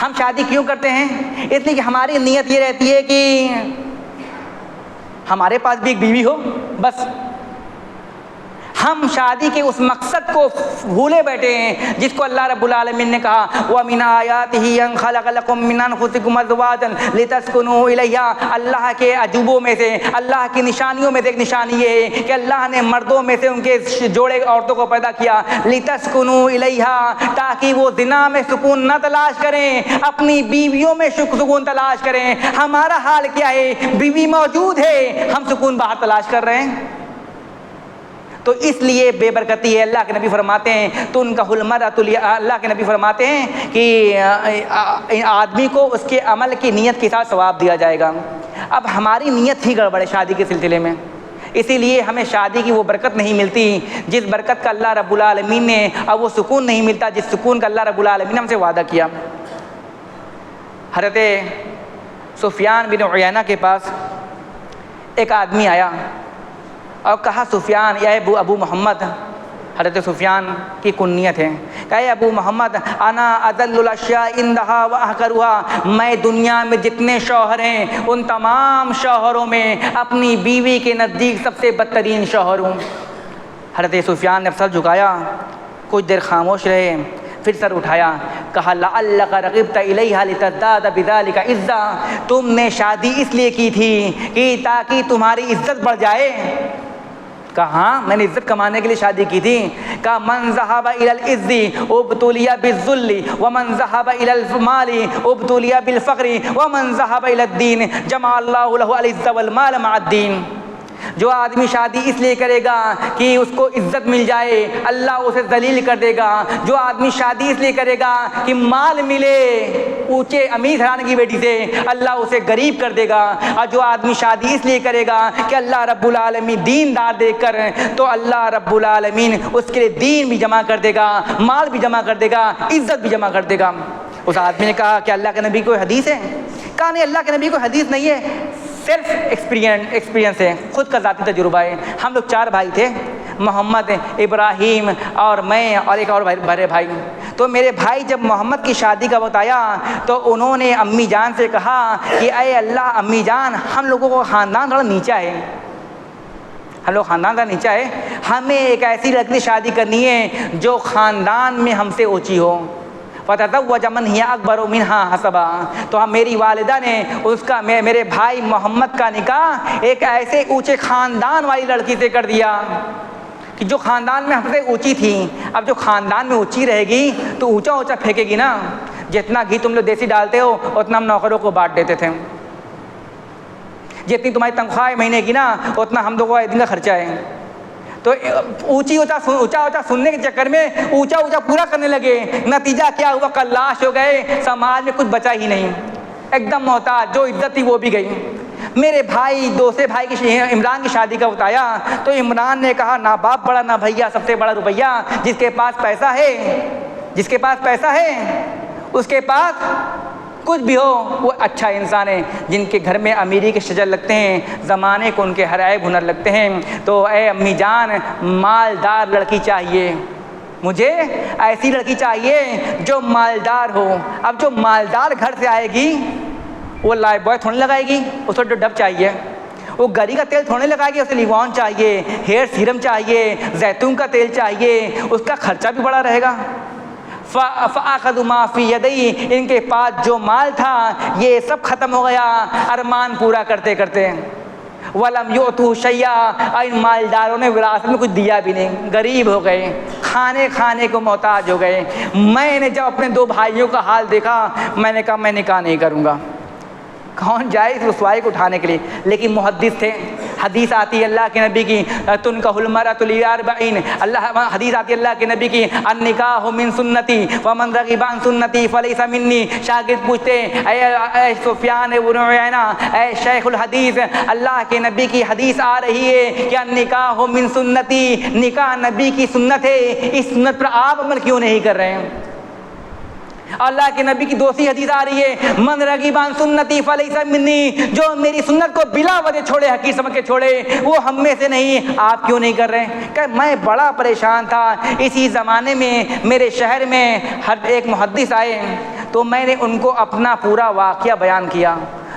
ہم شادی کیوں کرتے ہیں؟ اس لیے کہ ہماری نیت یہ رہتی ہے کہ ہمارے پاس بھی ایک بیوی ہو، بس۔ ہم شادی کے اس مقصد کو بھولے بیٹھے ہیں جس کو اللہ رب العالمین نے کہا وَمِنْ آيَاتِهِ أَنْ خَلَقَ لَكُم مِّنْ أَنفُسِكُمْ أَزْوَاجًا لِتَسْكُنُوا إِلَيْهَا۔ اللہ کے عجوبوں میں سے، اللہ کی نشانیوں میں سے ایک نشانی یہ ہے کہ اللہ نے مردوں میں سے ان کے جوڑے عورتوں کو پیدا کیا، لِتَسْكُنُوا إِلَيْهَا، تاکہ وہ زنا میں سکون نہ تلاش کریں، اپنی بیویوں میں سکون تلاش کریں۔ ہمارا حال کیا ہے؟ بیوی موجود ہے، ہم سکون باہر تلاش کر رہے ہیں۔ تو اس لیے بے برکتی ہے۔ اللہ کے نبی فرماتے ہیں تنکح المرأۃ، اللہ کے نبی فرماتے ہیں کہ آدمی کو اس کے عمل کی نیت کے ساتھ ثواب دیا جائے گا۔ اب ہماری نیت ہی گڑبڑ ہے شادی کے سلسلے میں، اسی لیے ہمیں شادی کی وہ برکت نہیں ملتی جس برکت کا اللہ رب العالمین نے، اور وہ سکون نہیں ملتا جس سکون کا اللہ رب العالمین نے ہم سے وعدہ کیا۔ حضرت سفیان بن عیینہ کے پاس ایک آدمی آیا اور کہا سفیان یا ابو محمد، حضرت سفیان کی کنیت ہے، کہ اے ابو محمد انا اذل الاشیاء عندها واحقرها، میں دنیا میں جتنے شوہر ہیں ان تمام شوہروں میں اپنی بیوی کے نزدیک سب سے بدترین شوہر ہوں۔ حضرت سفیان نے سر جھکایا، کچھ دیر خاموش رہے، پھر سر اٹھایا، کہا لعلک رغبت الیہا لتزداد بذلک عزا، تم نے شادی اس لیے کی تھی کہ تاکہ تمہاری عزت بڑھ جائے؟ کہا ہاں، میں نے عزت کمانے کے لیے شادی کی تھی۔ کہا من ذهب الى العز ابتلي بالذل ومن ذهب الى المال ابتلي بالفقر ومن ذهب الى الدين جمع الله له العز والمال مع الدين۔ جو آدمی شادی اس لیے کرے گا کہ اس کو عزت مل جائے، اللہ اسے ذلیل کر دے گا۔ جو آدمی شادی اس لیے کرے گا کہ مال ملے اونچے امیر گھرانے کی بیٹی سے، اللہ اسے غریب کر دے گا۔ اور جو آدمی شادی اس لیے کرے گا کہ اللہ رب العالمین دین دار دیکھ کر، تو اللہ رب العالمین اس کے لیے دین بھی جمع کر دے گا، مال بھی جمع کر دے گا، عزت بھی جمع کر دے گا۔ اس آدمی نے کہا کہ اللہ کے نبی کوئی حدیث ہے؟ کہا نہیں، اللہ کے نبی کوئی حدیث نہیں ہے، سیلف ایکسپیرینس ہے، خود کا ذاتی تجربہ ہے۔ ہم لوگ 4 بھائی تھے، محمد، ابراہیم اور میں اور ایک اور بڑے بھائی۔ تو میرے بھائی جب محمد کی شادی کا وقت آیا تو انہوں نے امی جان سے کہا کہ اے اللہ امی جان، ہم لوگوں کو خاندان تھوڑا نیچا ہے، ہم لوگ خاندان کا نیچا ہے، ہمیں ایک ایسی لڑکی سے شادی کرنی ہے جو خاندان میں ہم سے اونچی ہو۔ فتزوج من هي اکبر منها حسبا، تو میری والدہ نے اس کا میرے بھائی محمد کا نکاح ایک ایسے اونچے خاندان والی لڑکی سے کر دیا کہ جو خاندان میں ہم سے اونچی تھی۔ اب جو خاندان میں اونچی رہے گی تو اونچا اونچا پھینکے گی نا، جتنا گھی تم لوگ دیسی ڈالتے ہو اتنا ہم نوکروں کو بانٹ دیتے تھے، جتنی تمہاری تنخواہ مہینے کی نا اتنا ہم لوگوں کا ایک دن کا خرچہ ہے۔ تو اونچا سننے کے چکر میں اونچا پورا کرنے لگے، نتیجہ کیا ہوا؟ کلاش ہو گئے، سماج میں کچھ بچا ہی نہیں، ایک دم محتاج، جو عزت تھی وہ بھی گئی۔ میرے بھائی دوسرے بھائی کی عمران کی شادی کا بتایا تو عمران نے کہا نہ باپ بڑا نہ بھیا، سب سے بڑا روپیہ، جس کے پاس پیسہ ہے، جس کے پاس پیسہ ہے اس کے پاس کچھ بھی ہو وہ اچھا انسان ہے۔ جن کے گھر میں امیری کے شجر لگتے ہیں، زمانے کو ان کے ہر عیب ہنر لگتے ہیں۔ تو اے امی جان، مالدار لڑکی چاہیے مجھے، ایسی لڑکی چاہیے جو مالدار ہو۔ اب جو مالدار گھر سے آئے گی وہ لائف بوائے تھوڑی لگائے گی، اس کو ڈب چاہیے، وہ گری کا تیل تھوڑے لگائے گی، اسے لیوان چاہیے، ہیئر سیرم چاہیے، زیتون کا تیل چاہیے، اس کا خرچہ بھی بڑا رہے گا۔ فَأَخَذُوا مَا فِي يَدَيْهِ، ان کے پاس جو مال تھا یہ سب ختم ہو گیا ارمان پورا کرتے کرتے۔ وَلَمْ يُؤْتُوهُ شَيْئًا، اور ان مالداروں نے وراثت میں کچھ دیا بھی نہیں، غریب ہو گئے، کھانے کو محتاج ہو گئے۔ میں نے جب اپنے 2 بھائیوں کا حال دیکھا میں نے کہا میں نکاح نہیں کروں گا، کون جائے اس رسوائی کو اٹھانے کے لیے؟ لیکن محدث تھے، حدیث آتی ہے اللہ کے نبی کی، تنکح المرأۃ لاربعین، حدیث آتی ہے اللہ کے نبی کی، النکاح من سنتی ومن رغب عن سنتی فلیس منی۔ شاگرد پوچھتے اے سفیان بن عیینہ، اے شیخ الحدیث، اللہ کے نبی کی حدیث آ رہی ہے کہ النکاح من سنتی، نکاح نبی کی سنت ہے، اس سنت پر آپ عمل کیوں نہیں کر رہے ہیں؟ اللہ کے نبی کی دوسری حدیث آ رہی ہے من رغب عن سنتی فلیس منی، جو میری سنت کو بلا وجہ چھوڑے، حقیر سمجھ کے چھوڑے، وہ ہم میں سے نہیں۔ آپ کیوں نہیں کر رہے؟ کہ میں بڑا پریشان تھا۔ اسی زمانے میں میرے شہر میں ہر ایک محدث آئے تو میں نے ان کو اپنا پورا واقعہ بیان کیا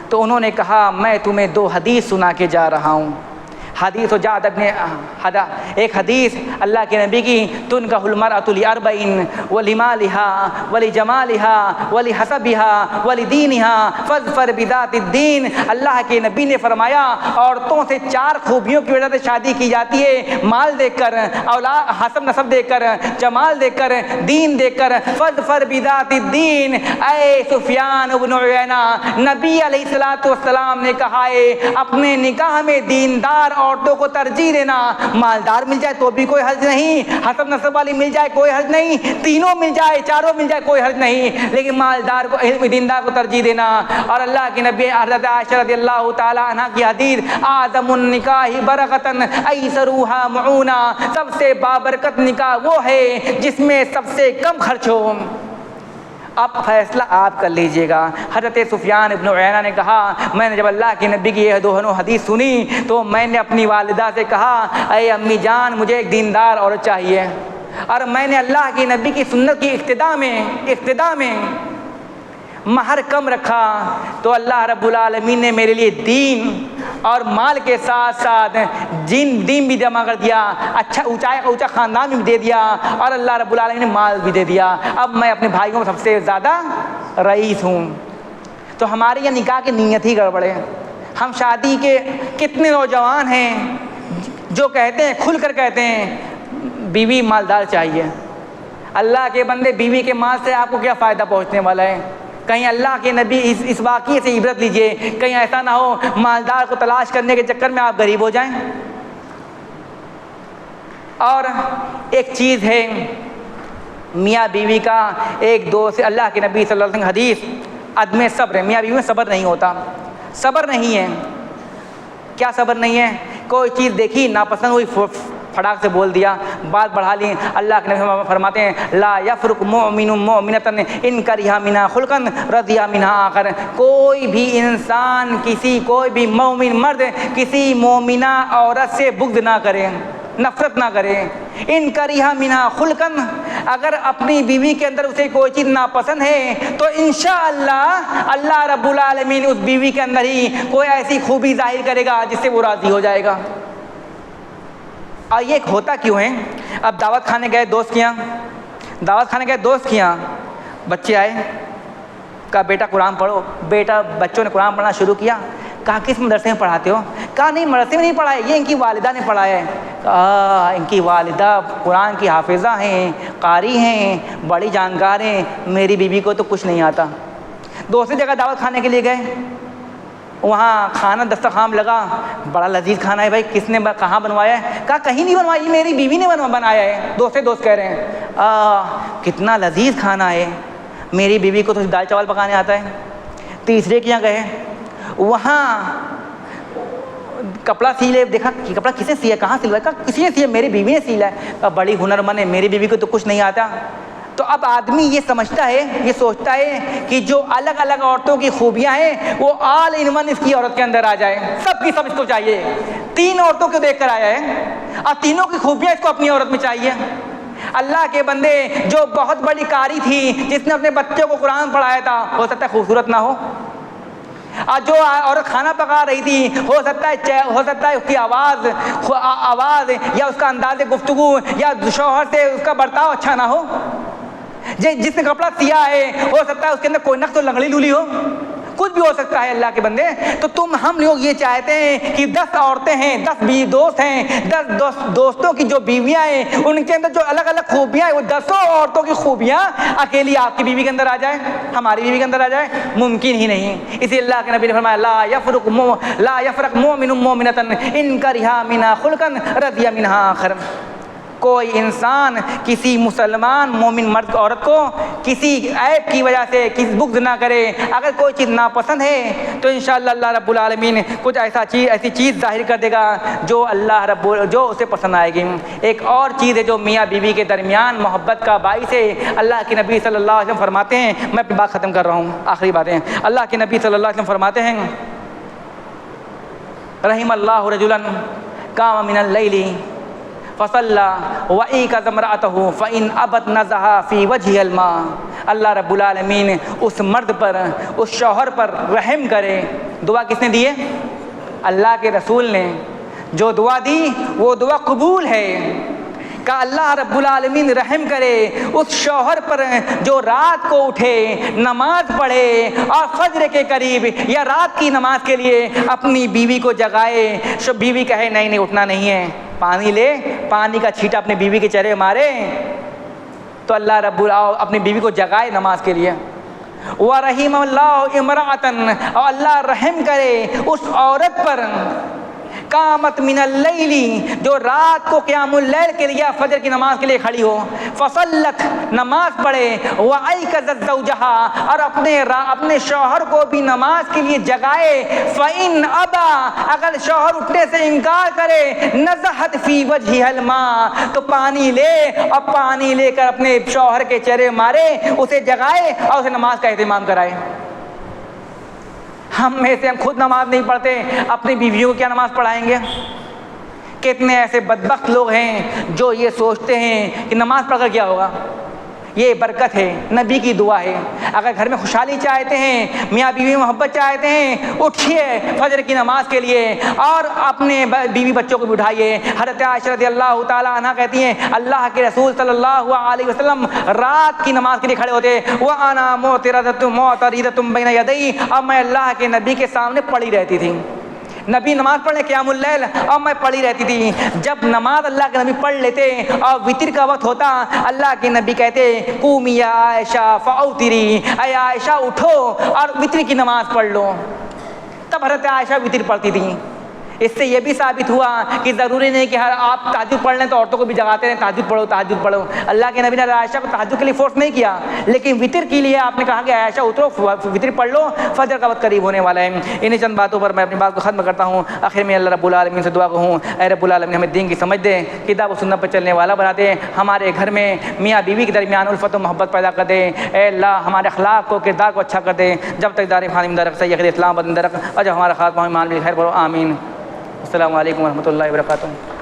تو انہوں نے کہا میں تمہیں 2 حدیث سنا کے جا رہا ہوں۔ حدیث و جاد ابن ایک حدیث اللہ کے نبی کی، تنکح المرأۃ لاربعین ولمالها ولجمالها ولحسبها ولدینها فاظفر بذات الدین۔ اللہ کے نبی نے فرمایا عورتوں سے 4 خوبیوں کی وجہ سے شادی کی جاتی ہے، مال دیکھ کر، اولاد حسب نسب دیکھ کر، جمال دیکھ کر، دین دیکھ کر۔ فاظفر بذات الدین، اے سفیان بن عیینہ، نبی علیہ الصلوۃ والسلام نے کہا ہے اپنے نکاح میں دیندار عورتوں کو ترجیح دینا، مالدار مل جائے تو بھی کوئی حرج نہیں، حسب نسب والی مل جائے کوئی حرج نہیں، تینوں مل جائے، چاروں مل جائے کوئی حرج نہیں، لیکن مالدار کو، دیندار کو ترجیح دینا۔ اور اللہ کے نبی حضرت عائشہ رضی اللہ تعالی عنہ کی حدیث، اعظم النکاح برکۃ ایسرھا معونہ، سب سے بابرکت نکاح وہ ہے جس میں سب سے کم خرچ ہو۔ اب فیصلہ آپ کر لیجئے گا۔ حضرت سفیان ابن عیینہ نے کہا میں نے جب اللہ کے نبی کی یہ 2 حدیث سنی تو میں نے اپنی والدہ سے کہا اے امی جان مجھے ایک دیندار عورت چاہیے، اور میں نے اللہ کے نبی کی سنت کی اقتداء میں مہر کم رکھا تو اللہ رب العالمین نے میرے لیے دین اور مال کے ساتھ ساتھ دین بھی جمع کر دیا، اچھا اونچا خاندان بھی دے دیا، اور اللہ رب العالمین نے مال بھی دے دیا، اب میں اپنے بھائیوں میں سب سے زیادہ رئیس ہوں۔ تو ہمارے یہ نکاح کی نیت ہی گڑبڑ ہے۔ ہم شادی کے کتنے نوجوان ہیں جو کہتے ہیں، کھل کر کہتے ہیں بیوی مالدار چاہیے۔ اللہ کے بندے، بیوی کے مال سے آپ کو کیا فائدہ پہنچنے والا ہے؟ کہیں اللہ کے نبی اس واقعے سے عبرت لیجئے، کہیں ایسا نہ ہو مالدار کو تلاش کرنے کے چکر میں آپ غریب ہو جائیں۔ اور ایک چیز ہے میاں بیوی کا ایک دوست، اللہ کے نبی صلی اللہ علیہ وسلم حدیث عدم صبر ہے، میاں بیوی میں صبر نہیں ہوتا، صبر نہیں ہے۔ کیا صبر نہیں ہے؟ کوئی چیز دیکھی ناپسند ہوئی پھڑاک سے بول دیا، بات بڑھا لی۔ اللہ کے نبی فرماتے ہیں لا یفرق مؤمن مؤمنۃ ان کرہ منھا خلقا رضی منھا آخر، کوئی بھی انسان کوئی بھی مومن مرد کسی مومنہ عورت سے بغض نہ کرے، نفرت نہ کرے۔ ان کرہ منھا خلقا، اگر اپنی بیوی کے اندر اسے کوئی چیز ناپسند ہے تو انشاءاللہ اللہ رب العالمین اس بیوی کے اندر ہی کوئی ایسی خوبی ظاہر کرے گا جس سے وہ راضی ہو جائے گا۔ اور یہ ہوتا کیوں ہے؟ اب دعوت کھانے گئے دوست کے یہاں، بچے آئے، کہا بیٹا قرآن پڑھو، بچوں نے قرآن پڑھنا شروع کیا۔ کہا کس مدرسے میں پڑھاتے ہو؟ کہا نہیں مدرسے میں نہیں پڑھا ہے، یہ ان کی والدہ نے پڑھایا ہے۔ کہا ان کی والدہ قرآن کی حافظہ ہیں، قاری ہیں، بڑی جانکار ہیں، میری بیوی کو تو کچھ نہیں آتا۔ دوسری جگہ دعوت کھانے کے لیے گئے، وہاں کھانا دسترخوان لگا، بڑا لذیذ کھانا ہے بھائی، کس نے کہاں بنوایا ہے؟ کہا کہیں نہیں بنوایا، میری بیوی نے بنایا ہے۔ دوست کہہ رہے ہیں کتنا لذیذ کھانا ہے، میری بیوی کو تو دال چاول پکانے آتا ہے۔ تیسرے کے یہاں گئے، وہاں کپڑا سیلے، دیکھا کہ کپڑا کس نے سیا، کہاں سلوایا؟ کہا کسی نے سیا، میری بیوی نے سیلا ہے۔ کہا بڑی ہنرمند ہے، میری بیوی کو تو کچھ نہیں آتا۔ تو اب آدمی یہ سمجھتا ہے، یہ سوچتا ہے کہ جو الگ الگ عورتوں کی خوبیاں ہیں وہ آل ان ون اس کی عورت کے اندر آ جائے، سب کی سب اس کو چاہیے۔ تین عورتوں کو دیکھ کر آیا ہے اور تینوں کی خوبیاں اس کو اپنی عورت میں چاہیے۔ اللہ کے بندے، جو بہت بڑی قاری تھی جس نے اپنے بچوں کو قرآن پڑھایا تھا، ہو سکتا ہے خوبصورت نہ ہو، اور جو عورت کھانا پکا رہی تھی ہو سکتا ہے اس کی آواز یا اس کا انداز گفتگو یا شوہر سے اس کا برتاؤ اچھا نہ ہو۔ جس نے کپڑا سیا ہے ہو سکتا ہے اس کے اندر کوئی نقص و لنگڑی لولی ہو، کچھ بھی ہو سکتا ہے اللہ کے بندے۔ تو ہم لوگ یہ چاہتے ہیں کہ 10 عورتیں ہیں، 10 دوست ہیں، 10 دوستوں کی جو بیویاں ہیں ان کے اندر جو الگ الگ خوبیاں ہیں، وہ 10 عورتوں کی خوبیاں اکیلی آپ کی بیوی کے اندر آ جائے، ہماری بیوی کے اندر آ جائے، ممکن ہی نہیں۔ اسی اللہ کے نبی نے فرمایا لا یفرق مؤمن مؤمنۃ ان کرہ منھا خلقا رضی منھا آخر، کوئی انسان کسی مسلمان مومن مرد عورت کو کسی عیب کی وجہ سے کسی بغض نہ کرے۔ اگر کوئی چیز ناپسند ہے تو انشاءاللہ اللہ رب العالمین کچھ ایسی چیز ظاہر کر دے گا جو جو اسے پسند آئے گی۔ ایک اور چیز ہے جو میاں بیوی کے درمیان محبت کا باعث ہے، اللہ کے نبی صلی اللہ علیہ وسلم فرماتے ہیں، میں اپنی بات ختم کر رہا ہوں، آخری باتیں، اللہ کے نبی صلی اللہ علیہ وسلم فرماتے ہیں رحم اللہ رجلا قام من اللیل فصلى وَأَيْقَظَ امْرَأَتَهُ فَإِنْ أَبَتْ نَزَعَ فِي وَجْهِهَا الْمَاءَ، اللہ رب العالمین اس مرد پر، اس شوہر پر رحم کرے۔ دعا کس نے دی ہے؟ اللہ کے رسول نے۔ جو دعا دی وہ دعا قبول ہے کہ اللہ رب العالمین رحم کرے اس شوہر پر جو رات کو اٹھے، نماز پڑھے اور فجر کے قریب یا رات کی نماز کے لیے اپنی بیوی کو جگائے۔ بیوی کہے نہیں اٹھنا نہیں ہے، پانی لے، پانی کا چھیٹا اپنی بیوی کے چہرے مارے، تو اللہ رب العالمین اپنی بیوی کو جگائے نماز کے لیے۔ وَرَحِمَ اللَّهُ امْرَأَةً، اور اللہ رحم کرے اس عورت پر قامت من اللیل، جو رات کو قیام اللیل کے لیے فجر کی نماز کے لیے کھڑی ہو، فصلت، نماز پڑھے، وَأَيْقَظَتْ زَوْجَهَا، اور اپنے شوہر کو بھی نماز کے لیے جگائے۔ فَإِنْ أَبَى، اگر شوہر اٹھنے سے انکار کرے، نَزَحَتْ فِي وَجْهِهَا الْمَاءَ، تو پانی لے اور پانی لے کر اپنے شوہر کے چہرے مارے، اسے جگائے اور اسے نماز کا اہتمام کرائے۔ ہم میں سے ہم خود نماز نہیں پڑھتے، اپنی بیویوں کو کیا نماز پڑھائیں گے؟ کتنے ایسے بدبخت لوگ ہیں جو یہ سوچتے ہیں کہ نماز پڑھ کر کیا ہوگا، یہ برکت ہے، نبی کی دعا ہے۔ اگر گھر میں خوشحالی چاہتے ہیں، میاں بیوی محبت چاہتے ہیں، اٹھیے فجر کی نماز کے لیے اور اپنے بیوی بچوں کو بھی اٹھائیے۔ حضرت عائشہ رضی اللہ تعالیٰ عنہ کہتی ہیں اللہ کے رسول صلی اللہ علیہ وسلم رات کی نماز کے لیے کھڑے ہوتے، وَأَنَا مُعْتَرِضَةٌ بَيْنَ يَدَيْهِ، اب میں اللہ کے نبی کے سامنے پڑھی رہتی تھی۔ نبی نماز پڑھنے قیام اللیل، اور میں پڑھی رہتی تھی۔ جب نماز اللہ کے نبی پڑھ لیتے اور وطر کا وقت ہوتا، اللہ کے نبی کہتے قومی یا عائشہ فاوتری، اے عائشہ اٹھو اور وطر کی نماز پڑھ لو۔ تب حضرت عائشہ وطر پڑھتی تھیں۔ اس سے یہ بھی ثابت ہوا کہ ضروری نہیں کہ ہر آپ تہجد پڑھ لیں تو عورتوں کو بھی جگاتے رہیں تہجد پڑھو تہجد پڑھو۔ اللہ کے نبی نے عائشہ کو تہجد کے لیے فورس نہیں کیا، لیکن وطر کے لیے آپ نے کہا کہ عائشہ اترو وطر پڑھ لو، فجر کا وقت قریب ہونے والا ہے۔ انہیں چند باتوں پر میں اپنی بات کو ختم کرتا ہوں۔ آخر میں اللہ رب العالمین سے دعا کہوں، اے رب العالمین ہمیں دین کی سمجھ دے، کتاب و سنت پر چلنے والا بنا دے، ہمارے گھر میں میاں بیوی کے درمیان الفت و محبت پیدا کر دے، اے اللہ ہمارے اخلاق کو کردار کو اچھا کر دے، جب تک دار خانم درک سید اسلام بدن درک اور جب ہمارا خاتمہ ایمان بالخیر کرو، آمین۔ السلام علیکم ورحمۃ اللہ وبرکاتہ۔